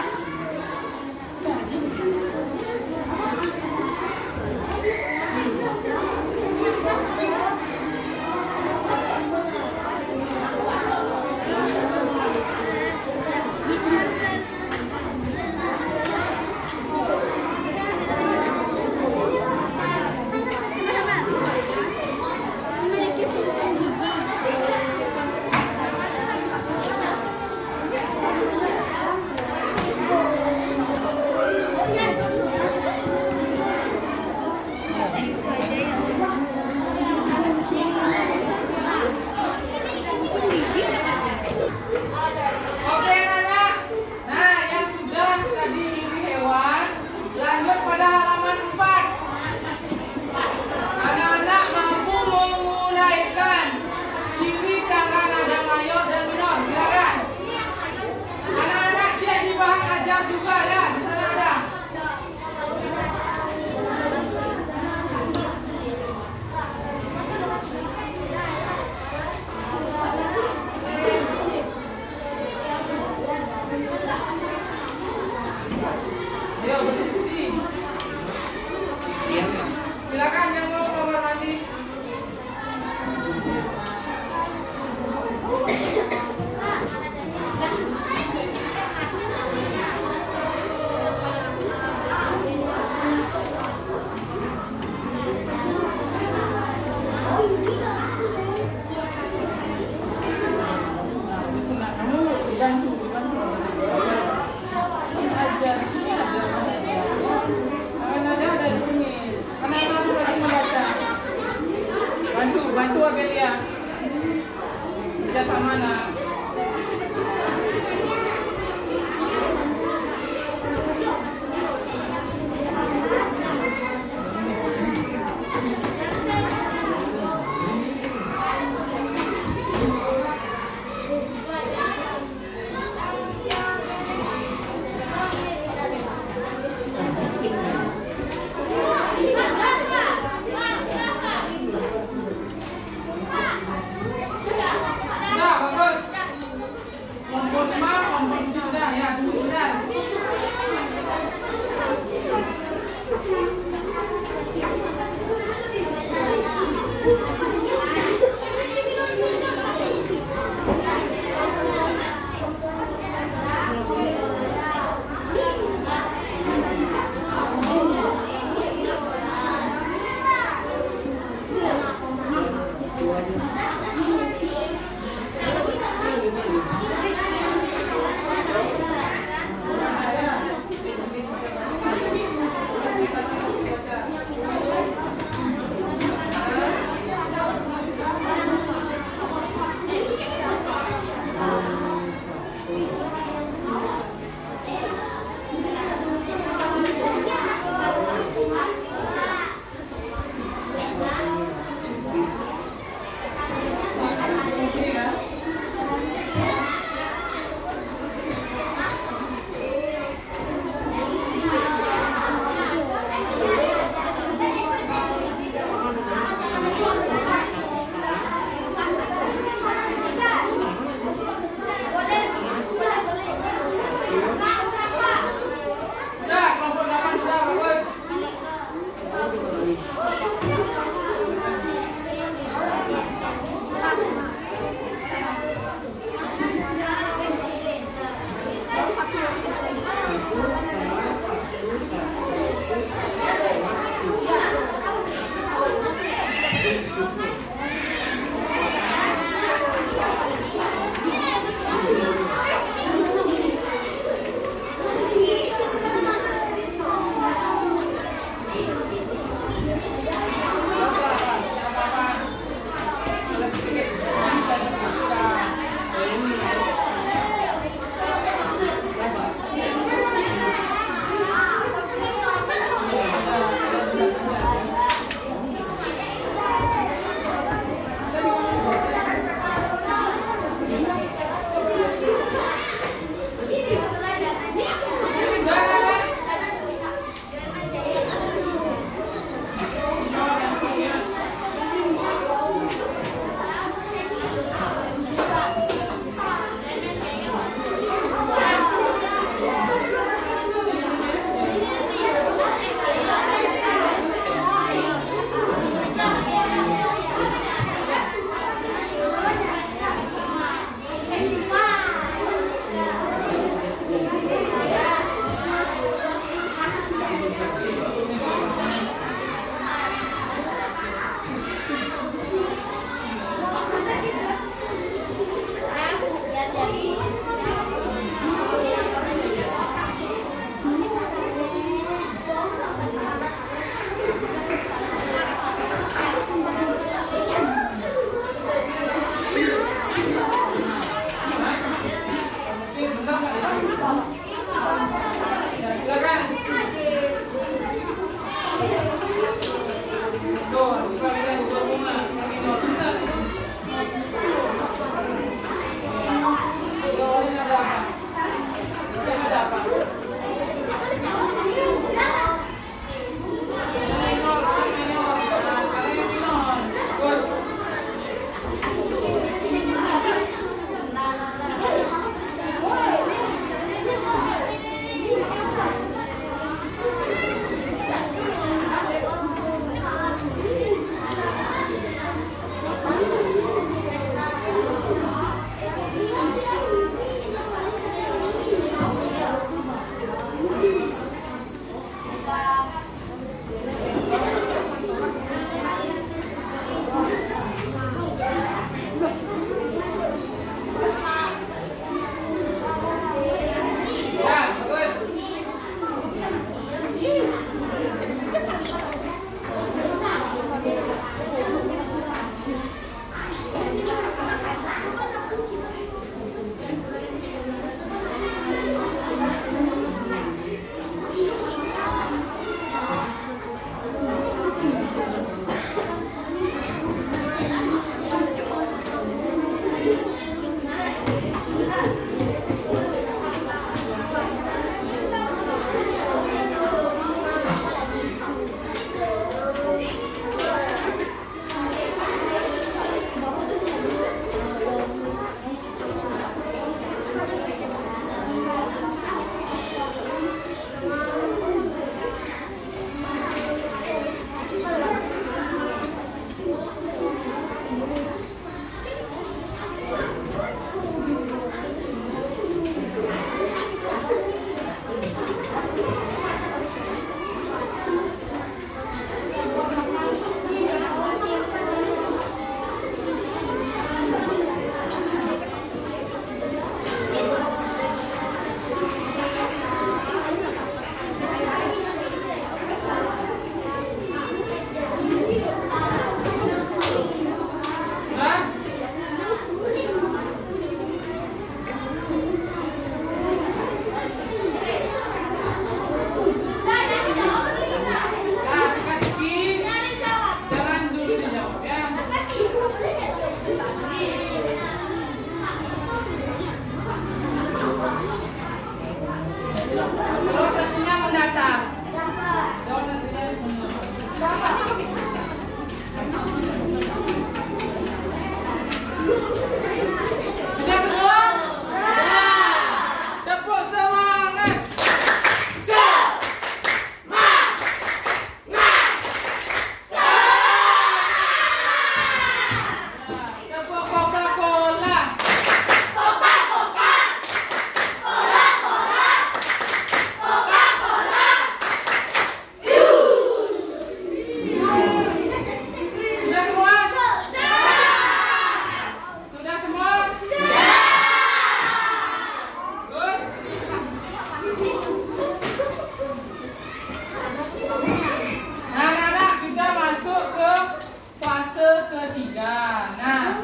3. Nah,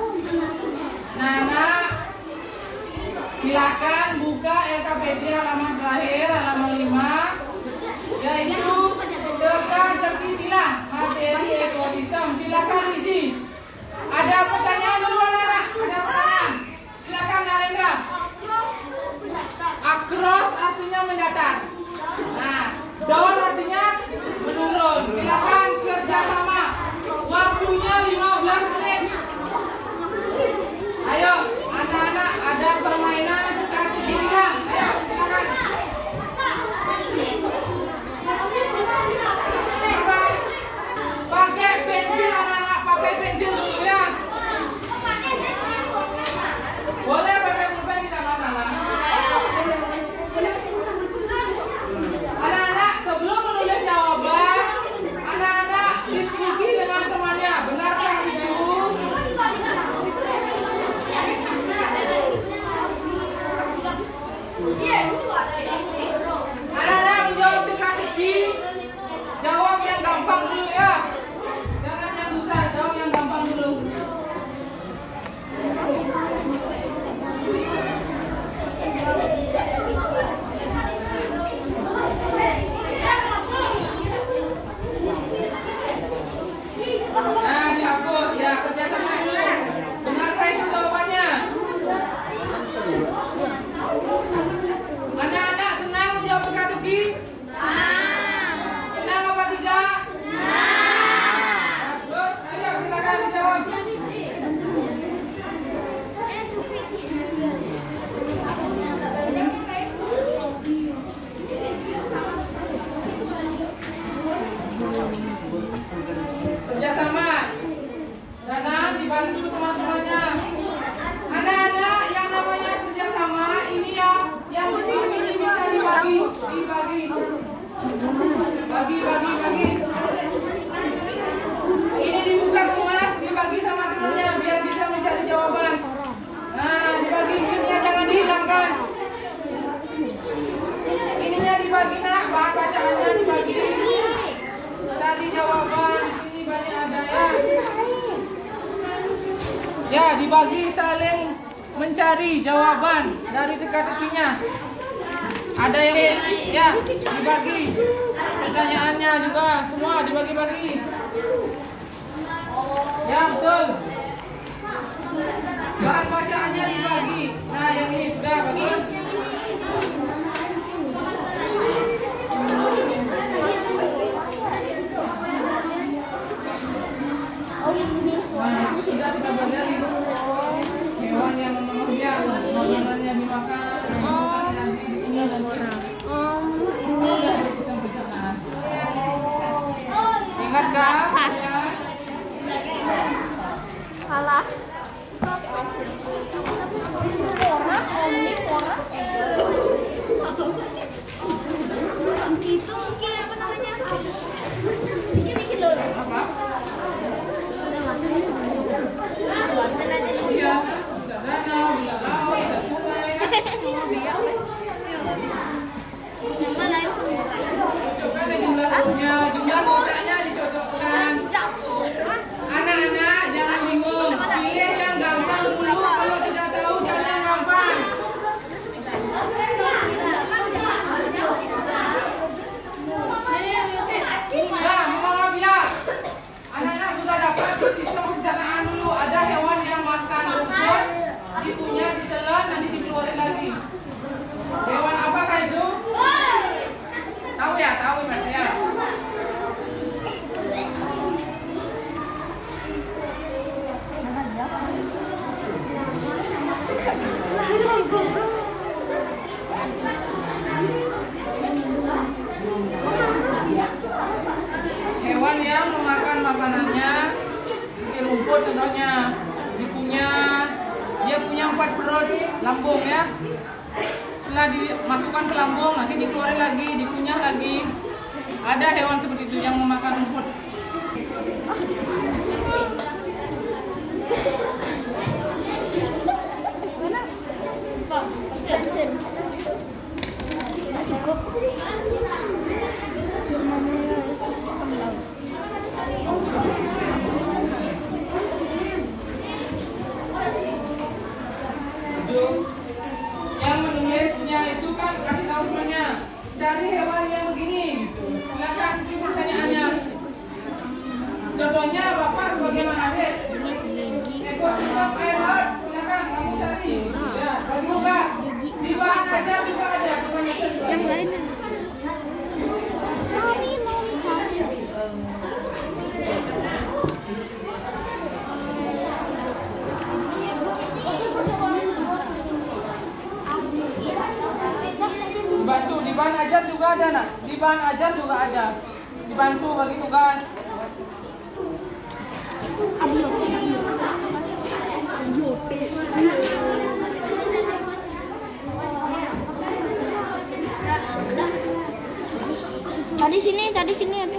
anak-anak silakan buka LKPD halaman terakhir, halaman 5, yaitu teka-teki silang materi ekosistem. Silakan isi. Ada pertanyaan dulu anak-anak? Ada pertanyaan? Silakan Narendra. Across artinya mendatar. Nah, down artinya menurun. Silakan kerjasama. Waktunya 15 menit. Ayo, anak-anak ada permainan teka-teki silang. Ayo, silakan. Pakai pensil anak-anak, pakai pensil dulu ya. Boleh pakai pulpen, tidak masalah. Anak-anak sebelum menulis jawaban, anak-anak diskusi dengan temannya. Benarkah itu? Anak-anak menjawab teka-teki. Jawab yang gampang dulu ya. Jangan yang susah, jawab yang gampang dulu. Nah, dihapus ya, kerjasama dulu. Benarkah itu jawabannya? Anak-anak senang menjawab teka-teki? Senang apa tidak? Bagus, ayo silakan dijawab. Kerjasama. Dan dibantu teman-temannya. Anak-anak yang namanya kerjasama ini ya, yang ini bisa dibagi. Bagi. Ini dibuka kemas, dibagi sama temannya biar bisa mencari jawaban. Nah, dibagi kitnya jangan dihilangkan. Ininya dibagi nak, bahan bacaannya dibagi. Cari jawaban di sini banyak ada ya. Ya, dibagi saling mencari jawaban dari teka-tekinya. Ada yang ya dibagi pertanyaannya juga semua dibagi-bagi. Ya betul. Bahan bacaannya dibagi. Nah yang ini sudah bagus. Nah itu sudah kita pelajari. Hewan yang memenuhinya, makanannya dimakan, nanti dikunyah dan ini dari sistem pencernaan. Ingatkah? Ya. Salah. Itu mungkin apa namanya? Bikin loh. Apa? Iya, bisa danau, bisa laut, bisa sungai. Cocokkan jumlah hurufnya, jumlah kotaknya dicocokkan. Anak-anak jangan bingung, pilih yang gampang dulu. Kalau tidak tahu cari yang gampang. Nah, maaf ya. Anak-anak sudah dapat di sistem pencernaan dulu. Ada hewan yang makan rumput, dikunyah, ditelan, nanti dikeluarin lagi. Hewan apakah itu? Tahu ya, tahu mas ya. Hewan yang memakan makanannya di rumput contohnya, dia punya 4 perut, lambung ya. Setelah dimasukkan ke lambung, nanti dikeluarin lagi, dikunyah lagi. Ada hewan seperti itu yang memakan rumput. bahan ajar juga ada. Dibantu bagi tugas. Tadi sini ada.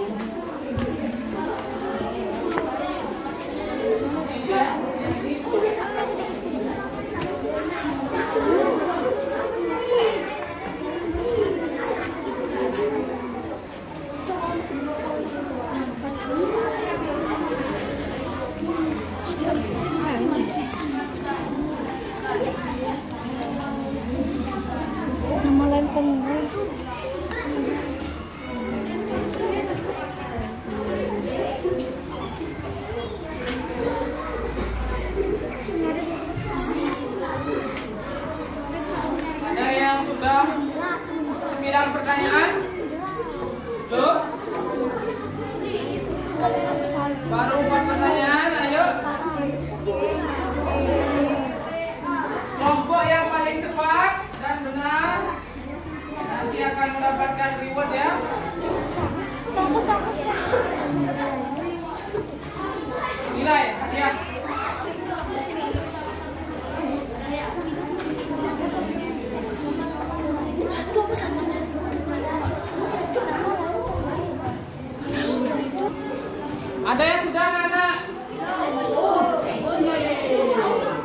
Nama lain pengurai. Ada yang sudah 9 pertanyaan? So, baru 4 pertanyaan, ayo. Kelompok yang paling cepat dan benar nanti akan mendapatkan reward ya. Nilai, hadiah. Ada yang sudah anak?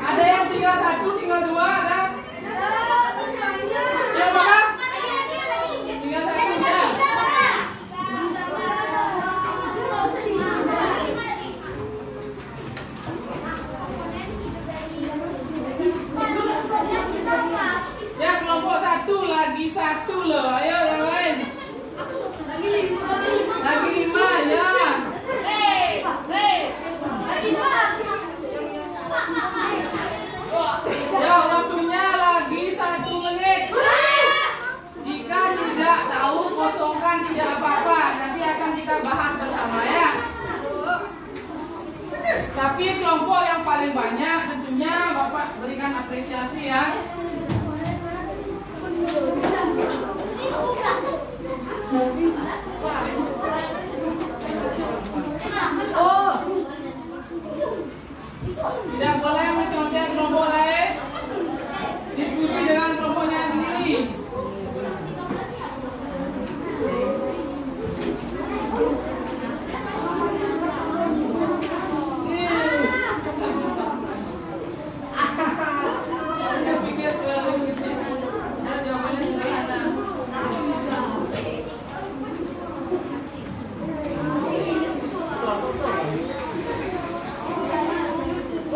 Ada yang tinggal 1, tinggal 2, ada? Ya Bapak? Tinggal 1 ya? Ya kelompok 1 lagi 1 loh, ayo yang lain. Lagi 5 ya. Ya waktunya lagi 1 menit. Jika tidak tahu kosongkan tidak apa-apa. Nanti akan kita bahas bersama ya. Tapi kelompok yang paling banyak tentunya Bapak berikan apresiasi ya. Tidak boleh mencontek kelompok lain. Diskusi dengan kelompoknya sendiri. Saya pikir terlalu kritis. Nah, jawabannya sederhana.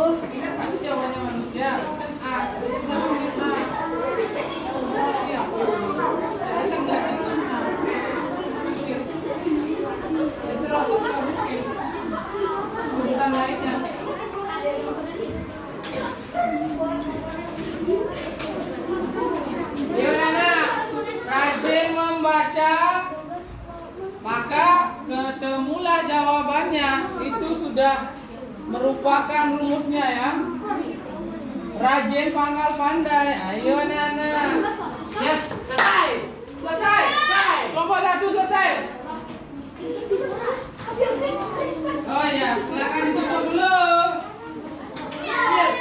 Ingat pasti jawabannya manusia. Kan A, jadi plus A. Iya. Jadi kan enggak itu A. Pikir. Terus kita mungkin sebutan lainnya. Ayo anak, rajin membaca, maka ketemulah jawabannya. Itu sudah merupakan rumusnya ya. Rajin pangkal pandai. Ayo anak-anak. Yes, selesai. Selesai. Kelompok 1 selesai. Oh ya, silakan ditutup dulu. Yes.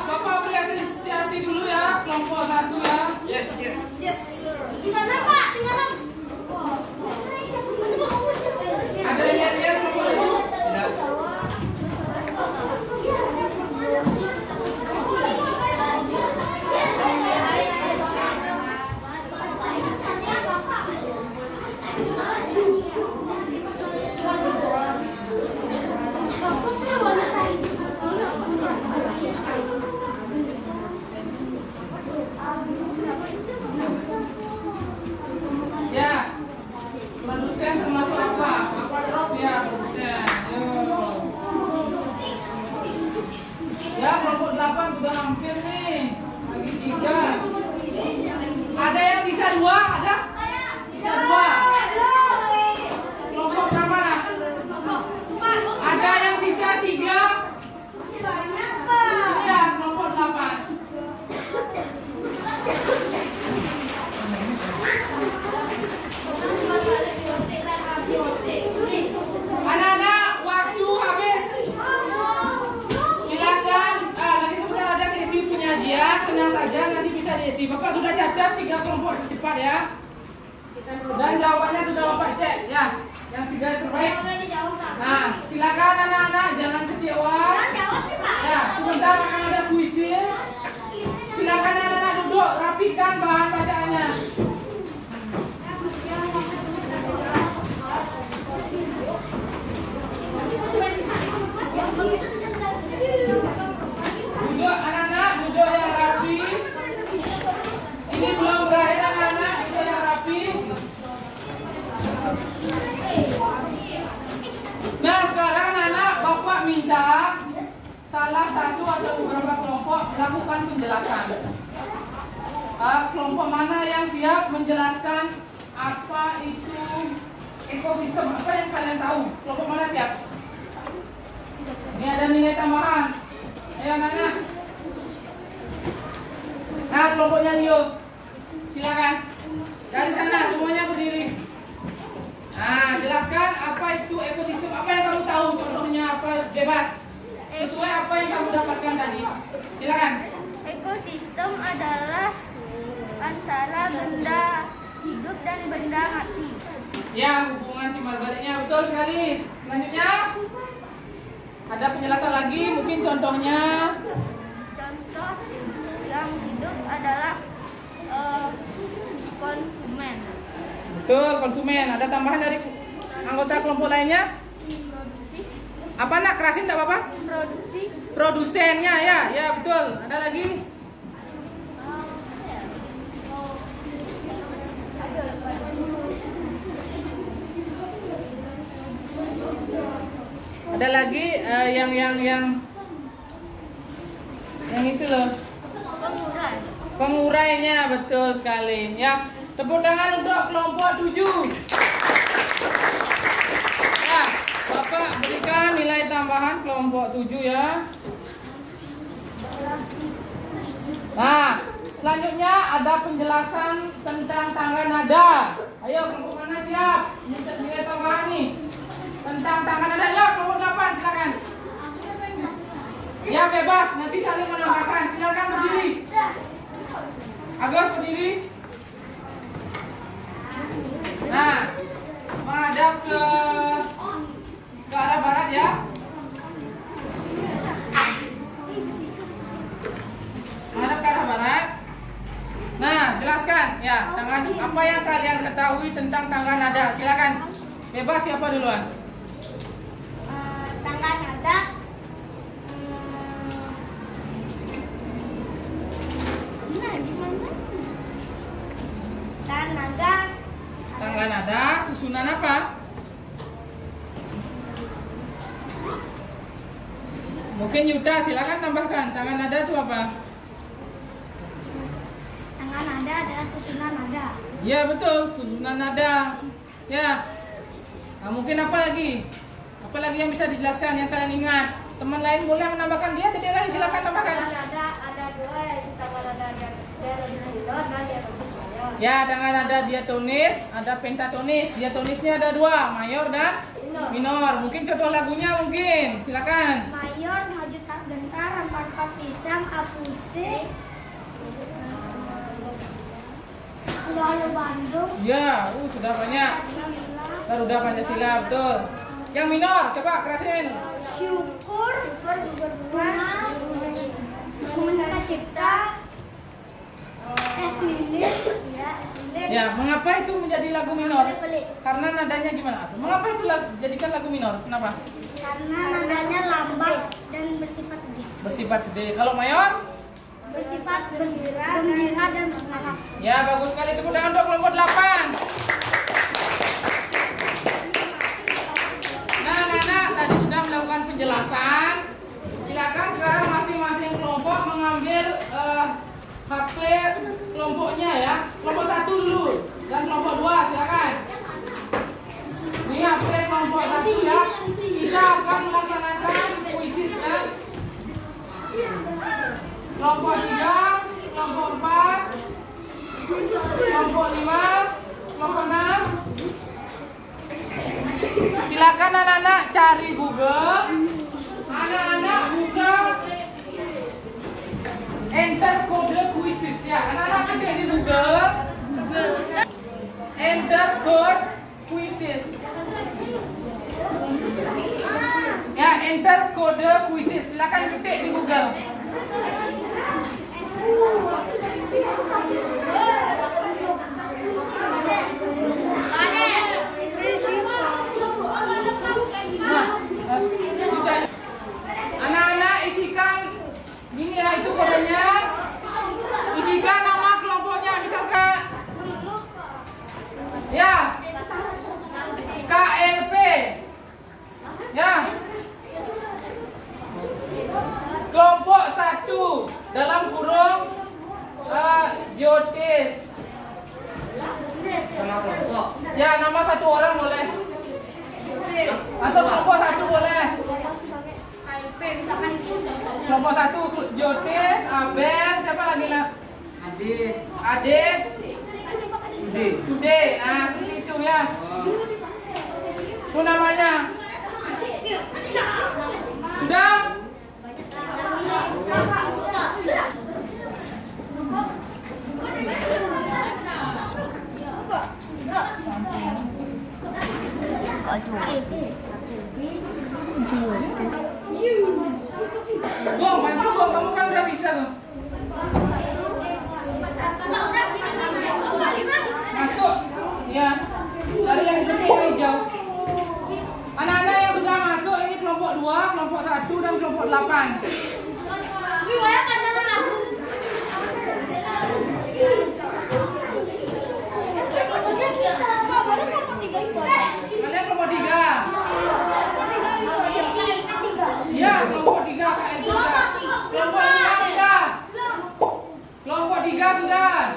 Bapak beri apresiasi dulu ya kelompok 1 ya. Yes. Tinggal Pak, tinggal. Ada yang lihat kelompok 1? Tidak. kelompok tercepat ya. Dan jawabannya sudah Bapak cek ya. Yang 3 terbaik. Nah, silakan anak-anak jangan kecewa. Ya, sebentar akan ada kuisis. Silakan anak-anak duduk, rapikan bahan bacaannya. Duduk anak-anak, duduk yang rapi. Ini belum berakhir anak-anak, duduk yang rapi. Nah sekarang anak-anak Bapak minta salah satu atau beberapa kelompok melakukan penjelasan. Kelompok mana yang siap menjelaskan apa itu ekosistem, apa yang kalian tahu? Kelompok mana siap? Ini ada nilai tambahan. Ayo anak-anak. Nah kelompoknya Leo, silakan. Dari sana semuanya berdiri. Nah, jelaskan apa itu ekosistem, apa yang kamu tahu, contohnya apa, bebas. Sesuai apa yang kamu dapatkan tadi. Silakan. Ekosistem adalah antara benda hidup dan benda mati. Ya, hubungan timbal baliknya betul sekali. Selanjutnya ada penjelasan lagi, mungkin contohnya. Contoh yang hidup adalah konsumen. Betul, konsumen. Ada tambahan dari anggota kelompok lainnya? Apa nak, kerasin tak apa-apa? Produsennya ya, ya betul. Ada lagi? Ada lagi yang itu loh. Pengurainya betul sekali ya. Tepuk tangan untuk kelompok 7. Ya, Bapak berikan nilai tambahan kelompok 7 ya. Nah, selanjutnya ada penjelasan tentang tangga nada. Ayo kelompok mana siap? Nilai tambahan nih. Tentang tangga nada ya, kelompok 8 silakan. Ya bebas, nanti saling menambahkan. Silakan berdiri. Agus berdiri. Nah, menghadap ke arah barat ya. Menghadap ke arah barat. Nah, jelaskan ya, tangan apa yang kalian ketahui tentang tangga nada. Silakan. Bebas siapa duluan? Tangga nada Tangga nada susunan apa? Mungkin Yuda silakan tambahkan. Tangga nada itu apa? Tangga nada adalah susunan nada. Ya betul, susunan nada. Ya. Nah, mungkin apa lagi? Apa lagi yang bisa dijelaskan yang kalian ingat? Teman lain boleh menambahkan dia, tidak lagi silakan tambahkan. ada dua, yaitu tangga nada diatonis dan diatonis mayor. Ya, tangga nada diatonis, ada pentatonis. Diatonisnya ada 2, mayor dan minor. Mungkin contoh lagunya mungkin. Silakan. Mayor, maju tak gentar, empat pisang, apuse, lalu Bandung, Ya, sudah banyak. Garuda Pancasila, betul. Yang minor, coba kerasin. syukur, bunga cipta, es lilin, Ya, mengapa itu menjadi lagu minor? Karena nadanya gimana? Mengapa itu jadikan lagu minor? Kenapa? karena nadanya lambat dan bersifat sedih. Bersifat sedih. Kalau mayor? Bersifat gembira dan bersemangat. Ya, bagus sekali. Tepuk tangan untuk kelompok 8. Nah, anak-anak tadi sudah melakukan penjelasan. Silakan sekarang masing-masing kelompok mengambil HP kelompoknya ya. Kelompok 1 dulu dan kelompok 2 silakan. Ini HP kelompok 1 ya. Kita akan melaksanakan kuisis ya. Kelompok 3, kelompok 4, kelompok 5, kelompok 6. Silakan anak-anak cari Google. Anak-anak buka enter kode kuisis ya. Anak-anak ketik di Google Enter code quizzes. Ya, enter kode quizzes. Silakan ketik di Google. Anak-anak isikan ini ya, itu kodenya. Isikan nama kelompoknya, misalkan ya KLP ya, kelompok 1 dalam kurung Geodes ya, nama satu orang boleh atau kelompok 1 boleh. Kelompok 1 Geodes, Abel, siapa lagi lah? Ade, Sude. Nah, seperti itu ya. Itu namanya. Sudah? Gong, bantu Gong, kamu kan udah bisa tuh. Masuk, ya. Dari yang gede yang hijau. Anak-anak yang sudah masuk ini kelompok 2, kelompok 1 dan kelompok 8. Kalian kelompok 3. Ya, kelompok 3 KL sudah. Kelompok 5 sudah. Kelompok 3 sudah.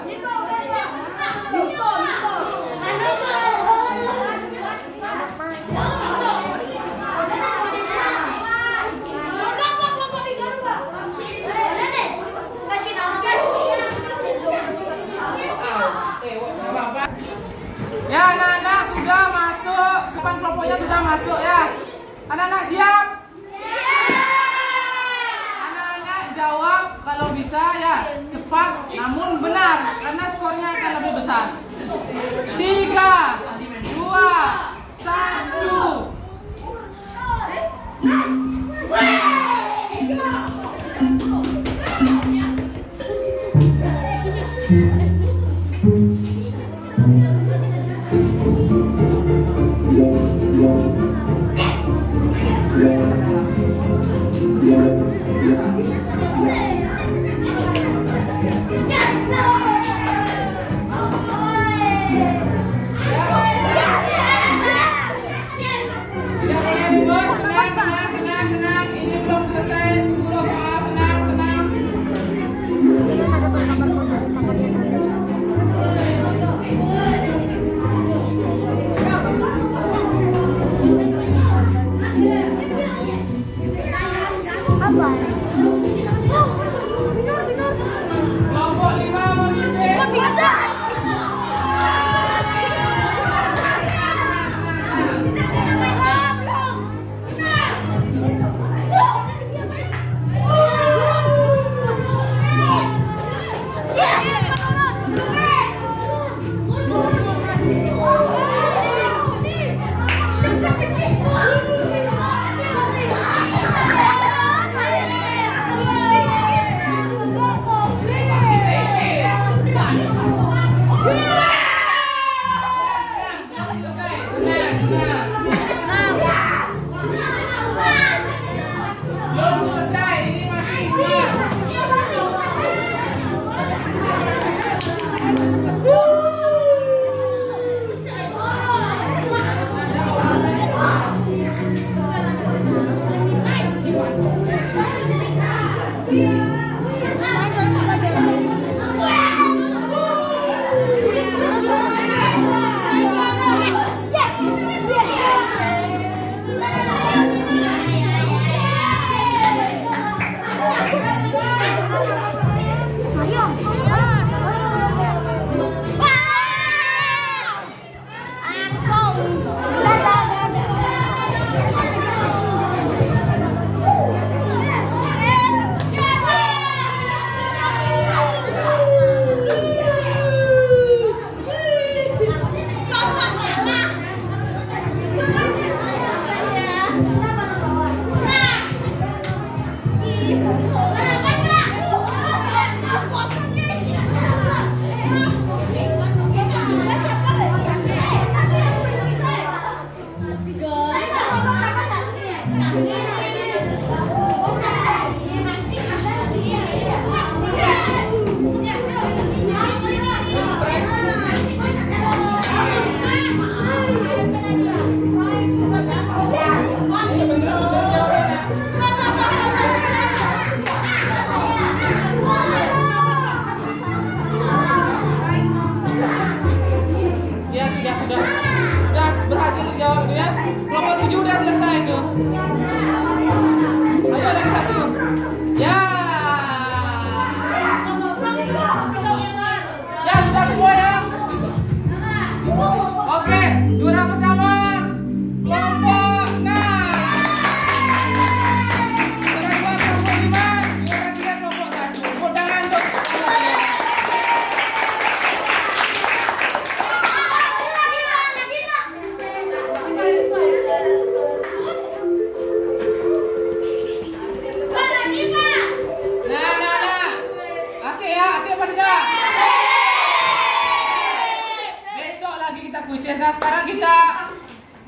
Ya, anak-anak sudah masuk. Kapan kelompoknya sudah masuk ya? Anak-anak siap? Anak-anak jawab kalau bisa ya, cepat namun benar karena skornya akan lebih besar. 3, 2, 1. Tenang. Ini belum selesai. 10 soal. Tenang. Kelompok 5 memimpin. Kelompok 7 udah selesai tuh. Ayo lagi satu. Ya. Ya sudah semua ya. Oke, juara pertama kelompok 6. Juara 2 kelompok 5, juara 3 kelompok 1. Tepuk tangan untuk asik ya, asik apa tidak? Besok lagi kita kuis ya. Nah sekarang kita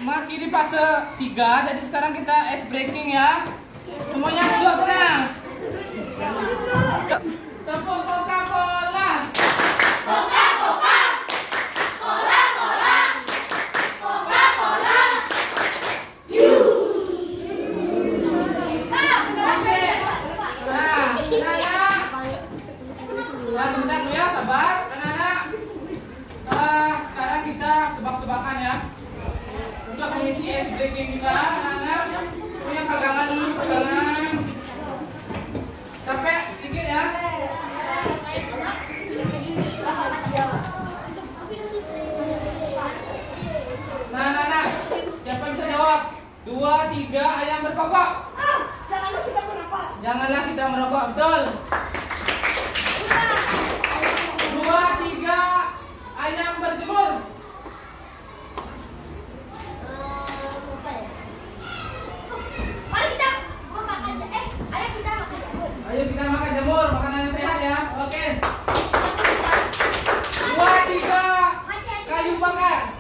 mengakhiri fase 3. Jadi sekarang kita ice breaking ya. Semuanya duduk tenang. Tepuk Coca-Cola. Coca-Cola. Coca-Cola. Coca-Cola. Oke. Nah, anak-anak. Nah, sebentar dulu ya, sabar. Anak-anak. Sekarang kita tebak-tebakan ya. Untuk mengisi ice breaking kita, anak-anak. Punya pegangan dulu, pegangan. Capek sedikit ya. Nah, anak-anak. Siapa bisa jawab? 2, 3 ayam berkokok. Janganlah kita merokok, betul. 2, 3 ayam berjemur. Ayo kita makan jamur, makanan yang sehat ya. Oke. 2, 3 kayu bakar.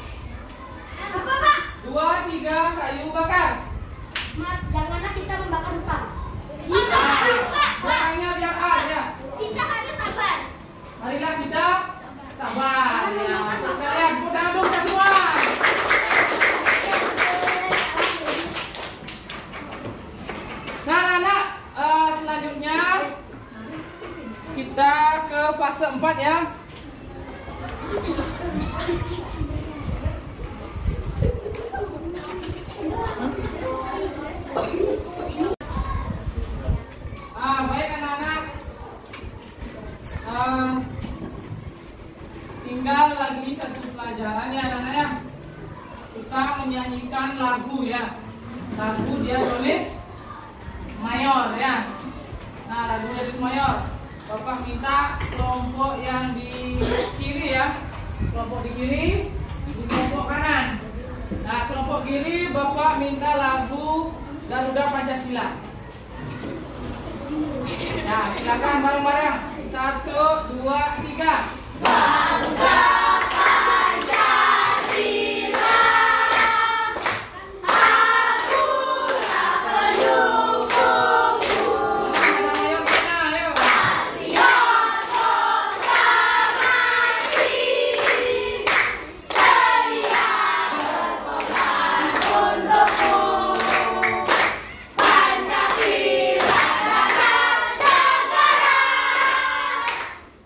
2, 3 kayu bakar. Janganlah kita membakar hutan. Bakarnya biar aja. Kita harus sabar. Marilah kita sabar ya. Kalian tepuk tangan dulu kita semua. Nah, anak, selanjutnya kita ke fase 4 ya. Baik anak-anak. Tinggal lagi satu pelajaran ya anak-anak. Kita menyanyikan lagu ya. Lagu diatonis mayor ya. Nah, lagu diatonis mayor. Bapak minta kelompok yang di kiri ya. Kelompok di kiri, di kelompok kanan. Nah, kelompok kiri Bapak minta lagu Garuda Pancasila. Nah, silakan bareng-bareng. 1, 2, 3. Garuda Pancasila, akulah pendukungmu. Ayo kita, ayo. Patriot proklamasi, sedia berkorban untukmu. Pancasila negara,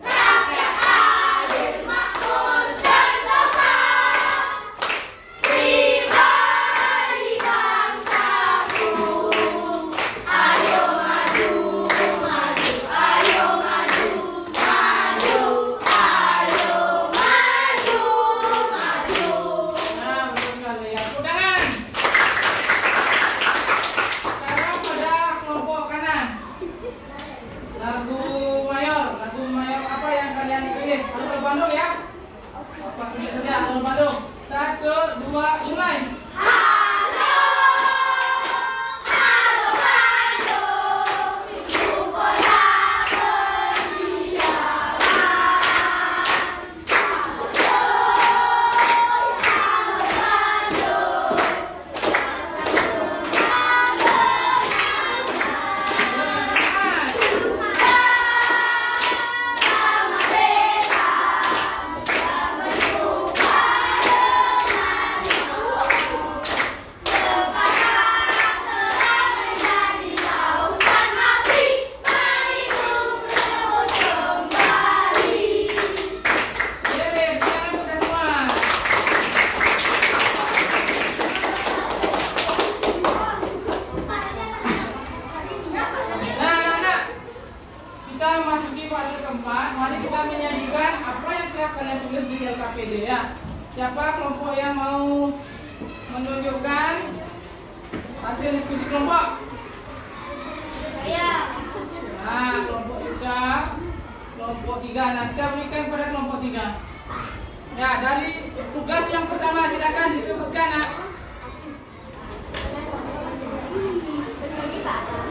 rakyat adil makmur. Siapa kelompok yang mau menunjukkan hasil diskusi kelompok? Saya. Nah, kelompok 3. Kelompok 3. Nah, kita berikan pada kelompok 3. Ya, dari tugas yang pertama silakan disebutkan, Nak.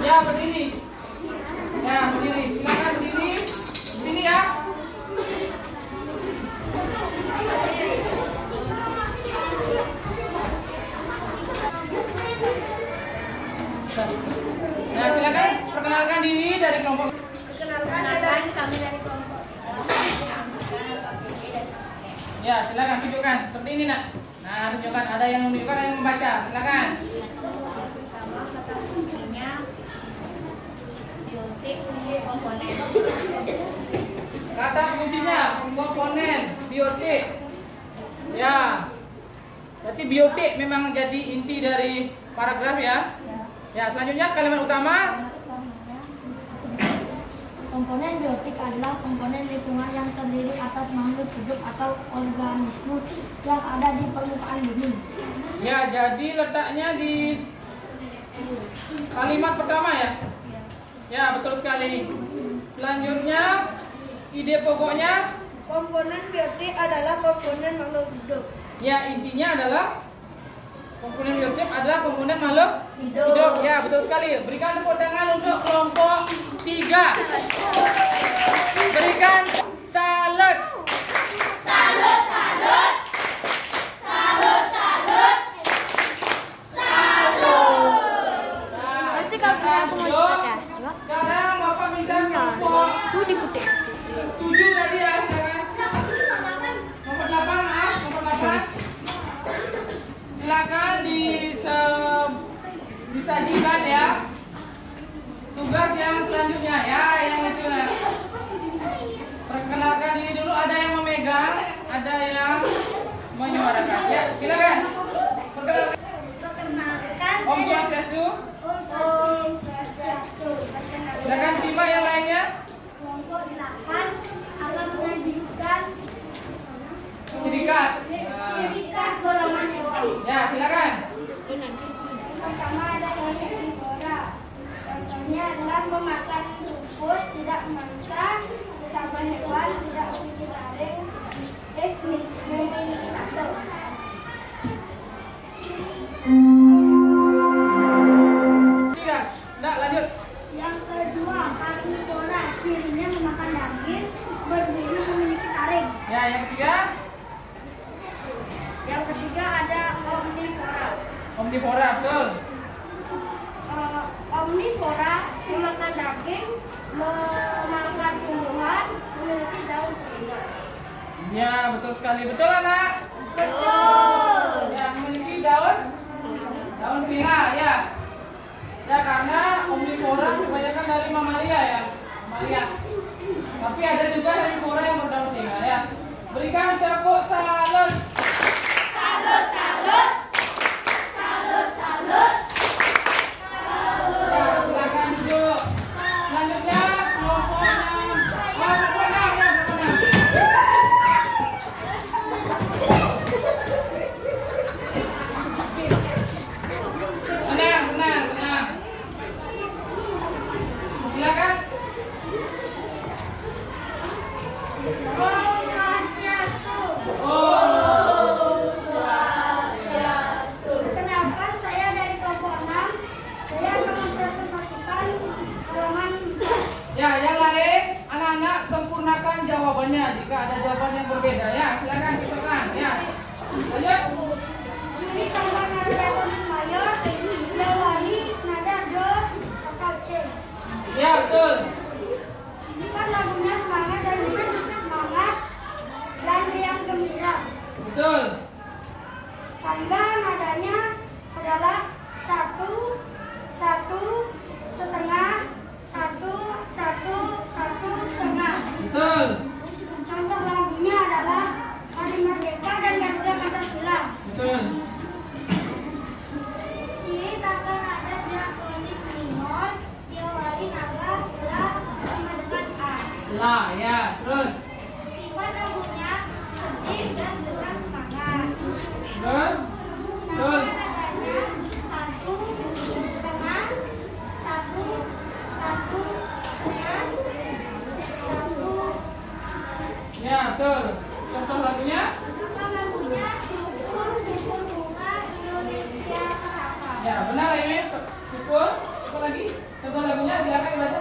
Ya, berdiri. Ya, berdiri. Silakan berdiri. Di sini ya. Ya, silakan perkenalkan diri dari kelompok. Perkenalkan kami dari kelompok. Ya, silakan tunjukkan. Seperti ini, Nak. Nah, tunjukkan. Ada yang menunjukkan, ada yang membaca. Silakan. Pertama kata kuncinya biotik komponen. Kata kuncinya komponen biotik. Ya. Berarti biotik memang jadi inti dari paragraf ya. Ya, selanjutnya kalimat utama. Komponen biotik adalah komponen lingkungan yang terdiri atas makhluk hidup atau organisme yang ada di permukaan bumi. Ya, jadi letaknya di kalimat pertama ya. Ya, betul sekali. Selanjutnya ide pokoknya. Komponen biotik adalah komponen makhluk hidup. Ya, intinya adalah komponen biotik adalah komponen makhluk hidup. Ya, betul sekali. Berikan tepuk tangan untuk kelompok 3. Berikan salut. Salut, salut. Salut, salut. Salut. Pasti kalau aku mau ya. Sekarang Bapak minta kelompok Itu dikutip. 7 tadi ya, silakan. Nomor 8, maaf, nomor 8. Silakan disajikan ya. Tugas yang selanjutnya ya, yang itu nah. Perkenalkan diri dulu, ada yang memegang, ada yang menyuarakan. Ya, silakan. Perkenalkan. Perkenalkan. Om Swastiastu. Om Swastiastu. Silakan simak yang lainnya. Kelompok 8 akan menyajikan Ciri khas. ciri khas golongan hewan. Ya, silakan. Pertama ada herbivora. Contohnya adalah memakan rumput, tidak mangsa, bersama hewan, tidak memiliki taring, memiliki tato. Tidak. Nah, lanjut. Yang kedua, karnivora, cirinya memakan daging, berbulu, memiliki taring. Ya, yang ketiga. Yang ketiga ada omnivora. Omnivora, betul. Omnivora memakan daging, memakan tumbuhan, memiliki daun keringat. Ya, betul sekali. Betul, anak? Betul. Ya, memiliki daun keringat, ya. Ya, karena omnivora kebanyakan dari mamalia ya. Mamalia. Tapi ada juga herbivora yang berdaun keringat, ya. Berikan tepuk salut. Salut, salut. Salut, salut. Ya, silakan duduk. Selanjutnya kelompok 6. Kelompok 6 ya, kelompok 6. Tenang. Silakan. Om Swastiastu. Oh. Perkenalkan, saya dari kelompok 6. Saya akan mempresentasikan golongan. Ya, yang lain anak-anak sempurnakan jawabannya jika ada jawaban yang berbeda ya. Silakan cocokkan ya. Lanjut. Ciri tambah nada tulis mayor, diawali nada do atau c. Ya, betul. Sifat lagunya semangat dan semangat dan riang gembira. Betul. Tanda nadanya adalah 1, 1, setengah, 1, 1, 1, setengah. Betul. Contoh lagunya adalah Hari Merdeka dan Garuda Pancasila. Betul. Ciri tangga nada diatonis minor, diawali nada la sama dengan a. La, ya, terus. Sifat lagunya sedih dan dengan semangat. Gimana lainnya? Syukur. Apa lagi? Contoh lagunya silakan baca.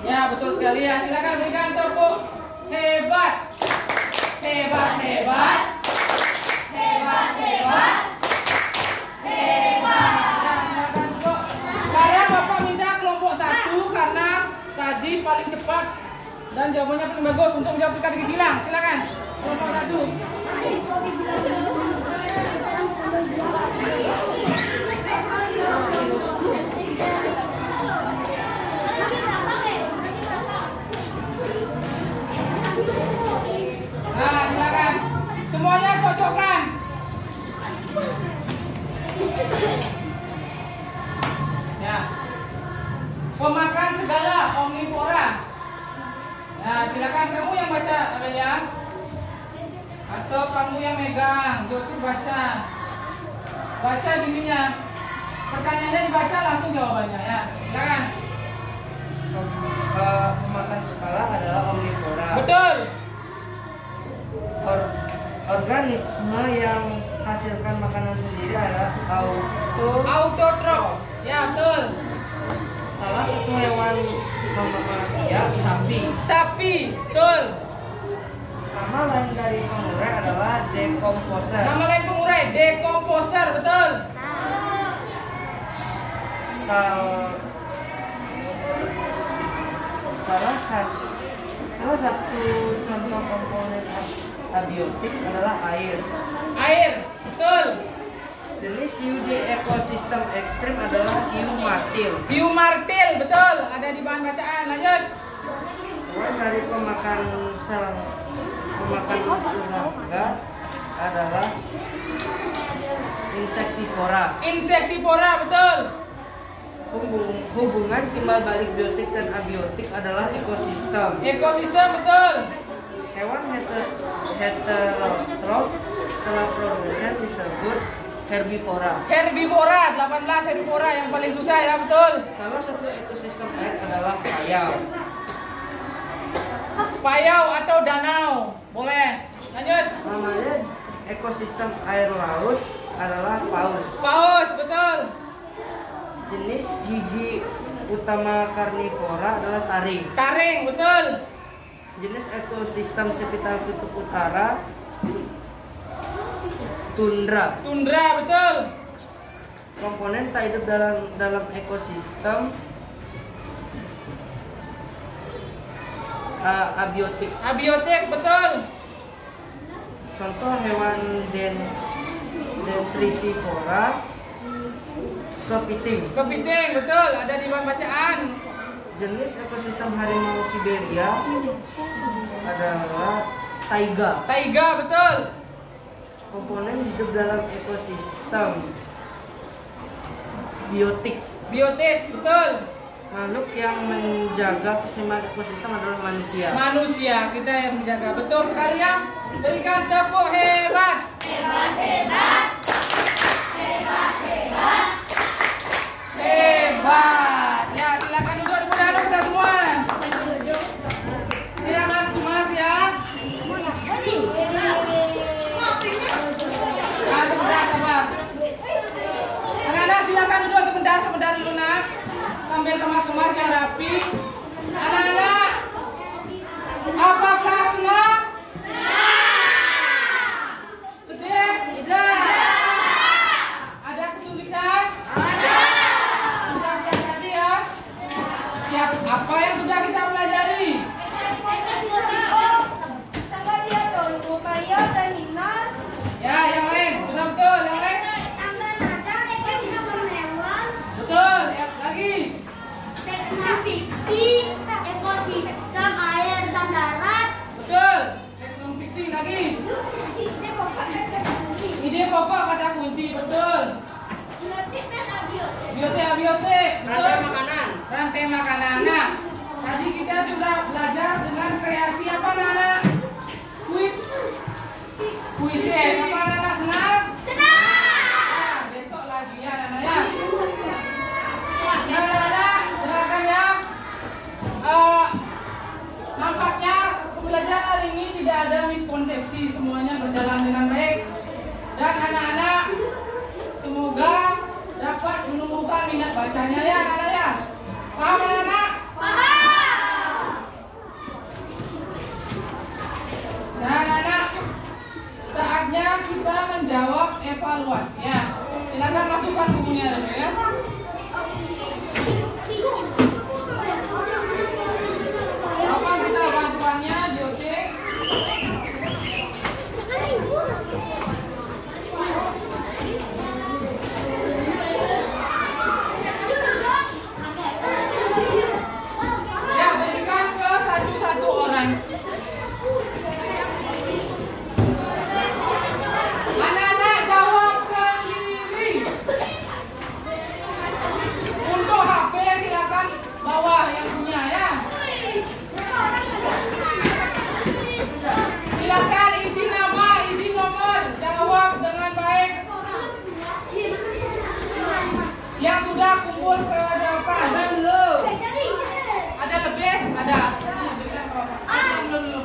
Ya, betul sekali ya. Silakan berikan tepuk. Hebat. Hebat, hebat. Hebat, hebat. Hebat. Ya, silakan Kok. Sekarang Bapak minta kelompok 1 karena tadi paling cepat dan jawabannya paling bagus untuk menjawab teka-teki silang. Silakan. Kelompok 1. Nah, silakan. Semuanya cocokkan. Ya. Pemakan segala omnivora. Nah, silakan kamu yang baca, Amelia. Atau kamu yang megang, Joki baca. Baca gininya. Pertanyaannya dibaca langsung jawabannya ya. Silakan. Pemakan skala adalah omnivora. Betul. Organisme yang hasilkan makanan sendiri adalah Autotrof. Ya, betul. salah satu hewan pemakan manusia, sapi. Sapi, betul. Nama lain dari pengurai adalah decomposer. Nama lain pengurai, decomposer, betul. Salah satu contoh komponen abiotik adalah air. Air, betul. Jenis hiu di ekosistem ekstrim adalah hiu martil. Hiu martil, betul. Ada di bahan bacaan. Lanjut. Hewan dari pemakan serangga adalah insektivora. Insektivora, betul. Hubungan timbal balik biotik dan abiotik adalah ekosistem. Ekosistem, betul. Hewan heterotrof setelah produsen disebut herbivora. Herbivora, 18 herbivora yang paling susah ya, betul. Salah satu ekosistem air adalah payau. Payau atau danau, boleh. Lanjut. Namanya ekosistem air laut adalah paus. Paus, betul. Jenis gigi utama karnivora adalah taring. Taring, betul. Jenis ekosistem sekitar kutub utara tundra. Tundra, betul. Komponen tak hidup dalam ekosistem abiotik. Abiotik, betul. Contoh hewan dendritivora, kepiting. Kepiting, betul. Ada di bahan bacaan. Jenis ekosistem harimau Siberia adalah taiga. Taiga, betul. Komponen hidup dalam ekosistem biotik. Biotik, betul. Makhluk yang menjaga keseimbangan ekosistem adalah manusia. Manusia, kita yang menjaga. Betul sekali ya. Berikan tepuk hebat. Hebat, hebat. Hebat, hebat. Hebat. Ya, silakan duduk di pojok kita semua. Tidak mas ya. Nah, sebentar, sabar. Anak-anak silakan duduk sebentar dulu nak. Sambil kemas-kemas yang rapi. Anak-anak, apakah senang? Sedih? Tidak. Ada kesulitan? Ada. Sudah diatasi ya? Siap. Apa yang sudah kita pelajari? Tanggal dia tolong kayu dan hinar. Ya, yang lain. Sudah betul. Yang lain? Tanggal nada ekosistem hewan. Betul. Ya, lagi. Tekstur fiksi ekosistem air dan darat. Betul. Tekstur fiksi lagi. Ide pokok kata kunci. Betul. Biotik dan abiotik. Biotik. Betul. Rantai makanan. Rantai makanan. Nah, tadi kita sudah belajar dengan kreasi apa anak-anak? Kuis. Apa anak-anak senang? Nah, besok lagi ya anak-anak ya. Nah, anak-anak silakan ya. Nampaknya pembelajaran pembelajaran hari ini tidak ada miskonsepsi, semuanya berjalan dengan baik. Dan anak-anak semoga dapat menumbuhkan minat bacanya ya anak-anak ya. Paham anak-anak? Paham. Nah anak-anak, saatnya kita menjawab evaluasinya. Silakan masukkan bukunya dulu ya. Apa kita bantuannya Jody? Ya, berikan ke satu-satu orang. Anak-anak jawab sendiri. Untuk HP silakan bawa yang punya ya. Silakan isi nama, isi nomor, jawab dengan baik. Yang sudah kumpul ke depan dan belum. Ada lebih? Ada. Belum.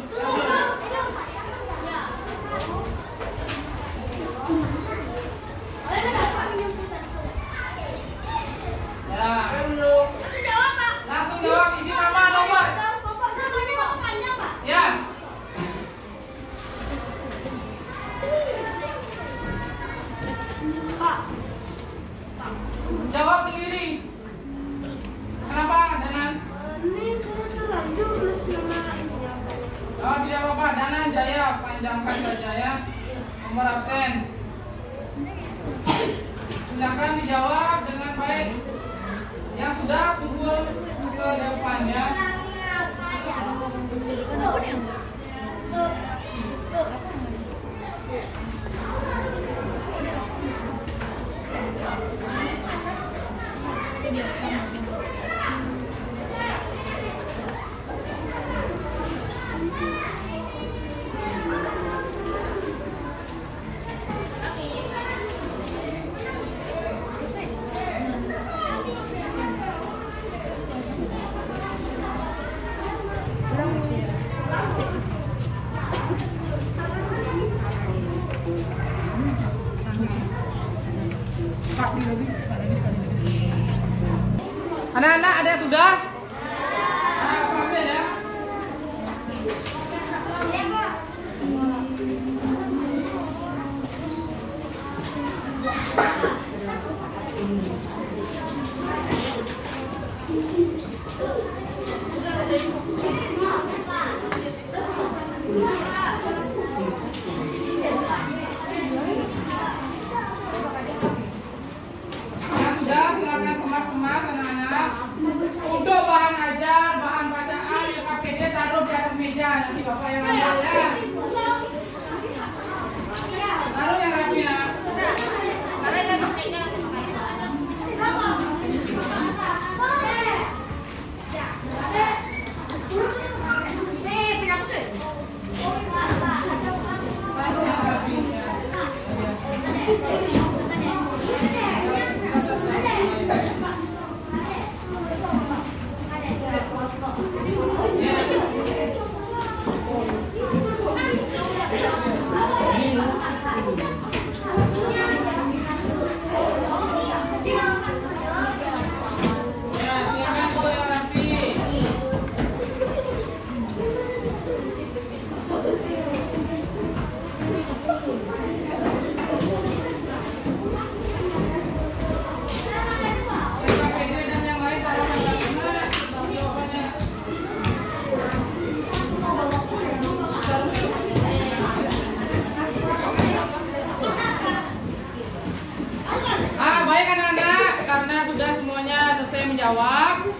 Ya. Langsung jawab isi nama, nomor. Ya. Jawab sendiri. Kenapa, Danan? Oh, tidak apa-apa. Danan Jaya, panjangkan saja ya. Nomor absen. Silakan dijawab dengan baik. Yang sudah kumpul ke depannya. Anak-anak ada yang sudah? Aku ambil ya. Yang sudah silakan kemas-kemas anak-anak. Untuk bahan ajar, bahan bacaan, LKPD taruh di atas meja. Nanti bapak yang ambil ya. Taruh yang rapi ya. Taruh yang rapi ya. menjawab.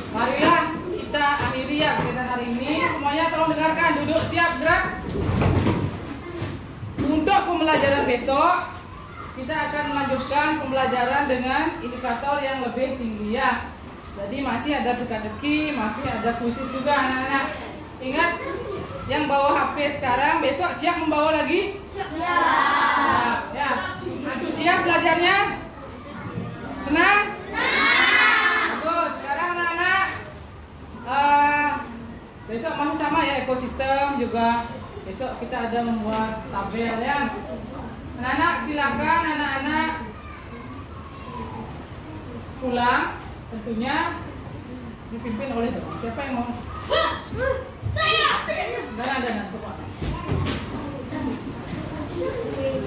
Marilah kita akhiri ya kegiatan hari ini. Semuanya tolong dengarkan, duduk siap, gerak. Untuk pembelajaran besok, kita akan melanjutkan pembelajaran dengan indikator yang lebih tinggi ya. Jadi masih ada teka-teki, masih ada kuisis juga anak-anak. Ingat, yang bawa HP sekarang besok siap membawa lagi? Siap. Ya. Antum siap belajarnya? Senang? Senang. Bagus. Sekarang anak-anak besok masih sama ya ekosistem juga. Besok kita ada membuat tabel ya. Anak-anak silakan anak-anak pulang, tentunya dipimpin oleh siapa yang mau? Saya. Dan coba.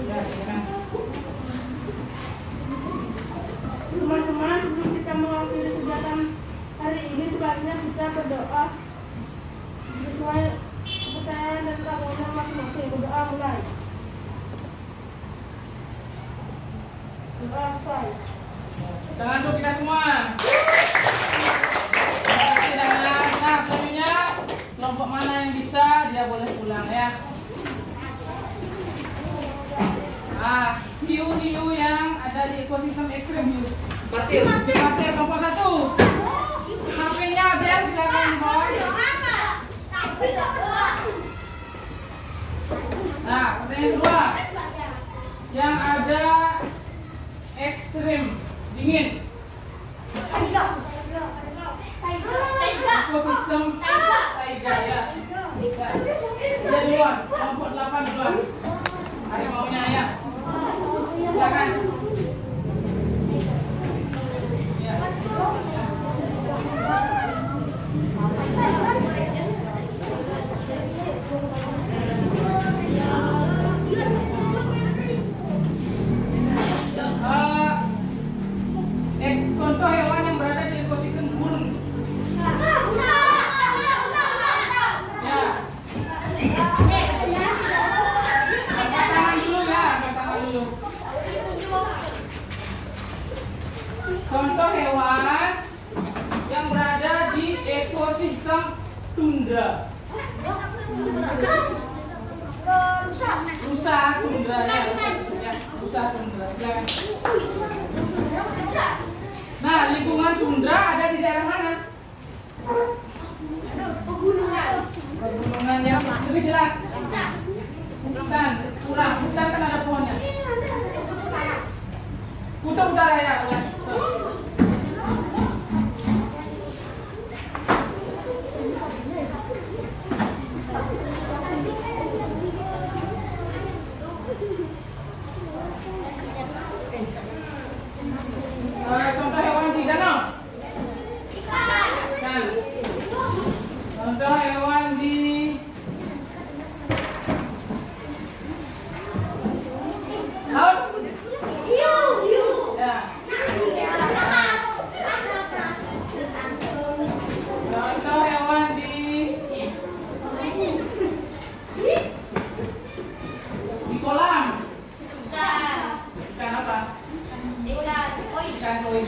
Ya, silakan. Teman-teman, sebelum kita mengakhiri kegiatan hari ini, sebaiknya kita berdoa sesuai kepercayaan dan keyakinan masing-masing. Berdoa mulai. Doa selesai. Tangan untuk kita semua. Terima kasih anak-anak. Nah, selanjutnya kelompok mana yang bisa dia boleh pulang ya. Hiu-hiu yang ada di ekosistem ekstrim hiu. Parkir kelompok 1. HP-nya Abel silakan di bawah. Nah, pertanyaan kedua. Yang ada ekstrim dingin. Ekosistem taiga ya. Dia duluan, kelompok 8 duluan. Ada maunya ya. Silakan. Ya. Contoh hewan yang berada di ekosistem burung. Ya. Angkat tangan dulu ya, angkat tangan dulu. Contoh hewan yang berada di ekosistem tundra. Rusa tundra ya. Rusa tundra. Silakan. Nah, lingkungan tundra ada di daerah mana? Pegunungan yang lebih jelas. Hutan, kurang. Hutan kan ada pohonnya. Kutub utara ya. Contoh hewan di danau. Ikan. Contoh hewan di laut. Hiu. Ya. Contoh hewan di kolam. Ikan apa? Ikan koi.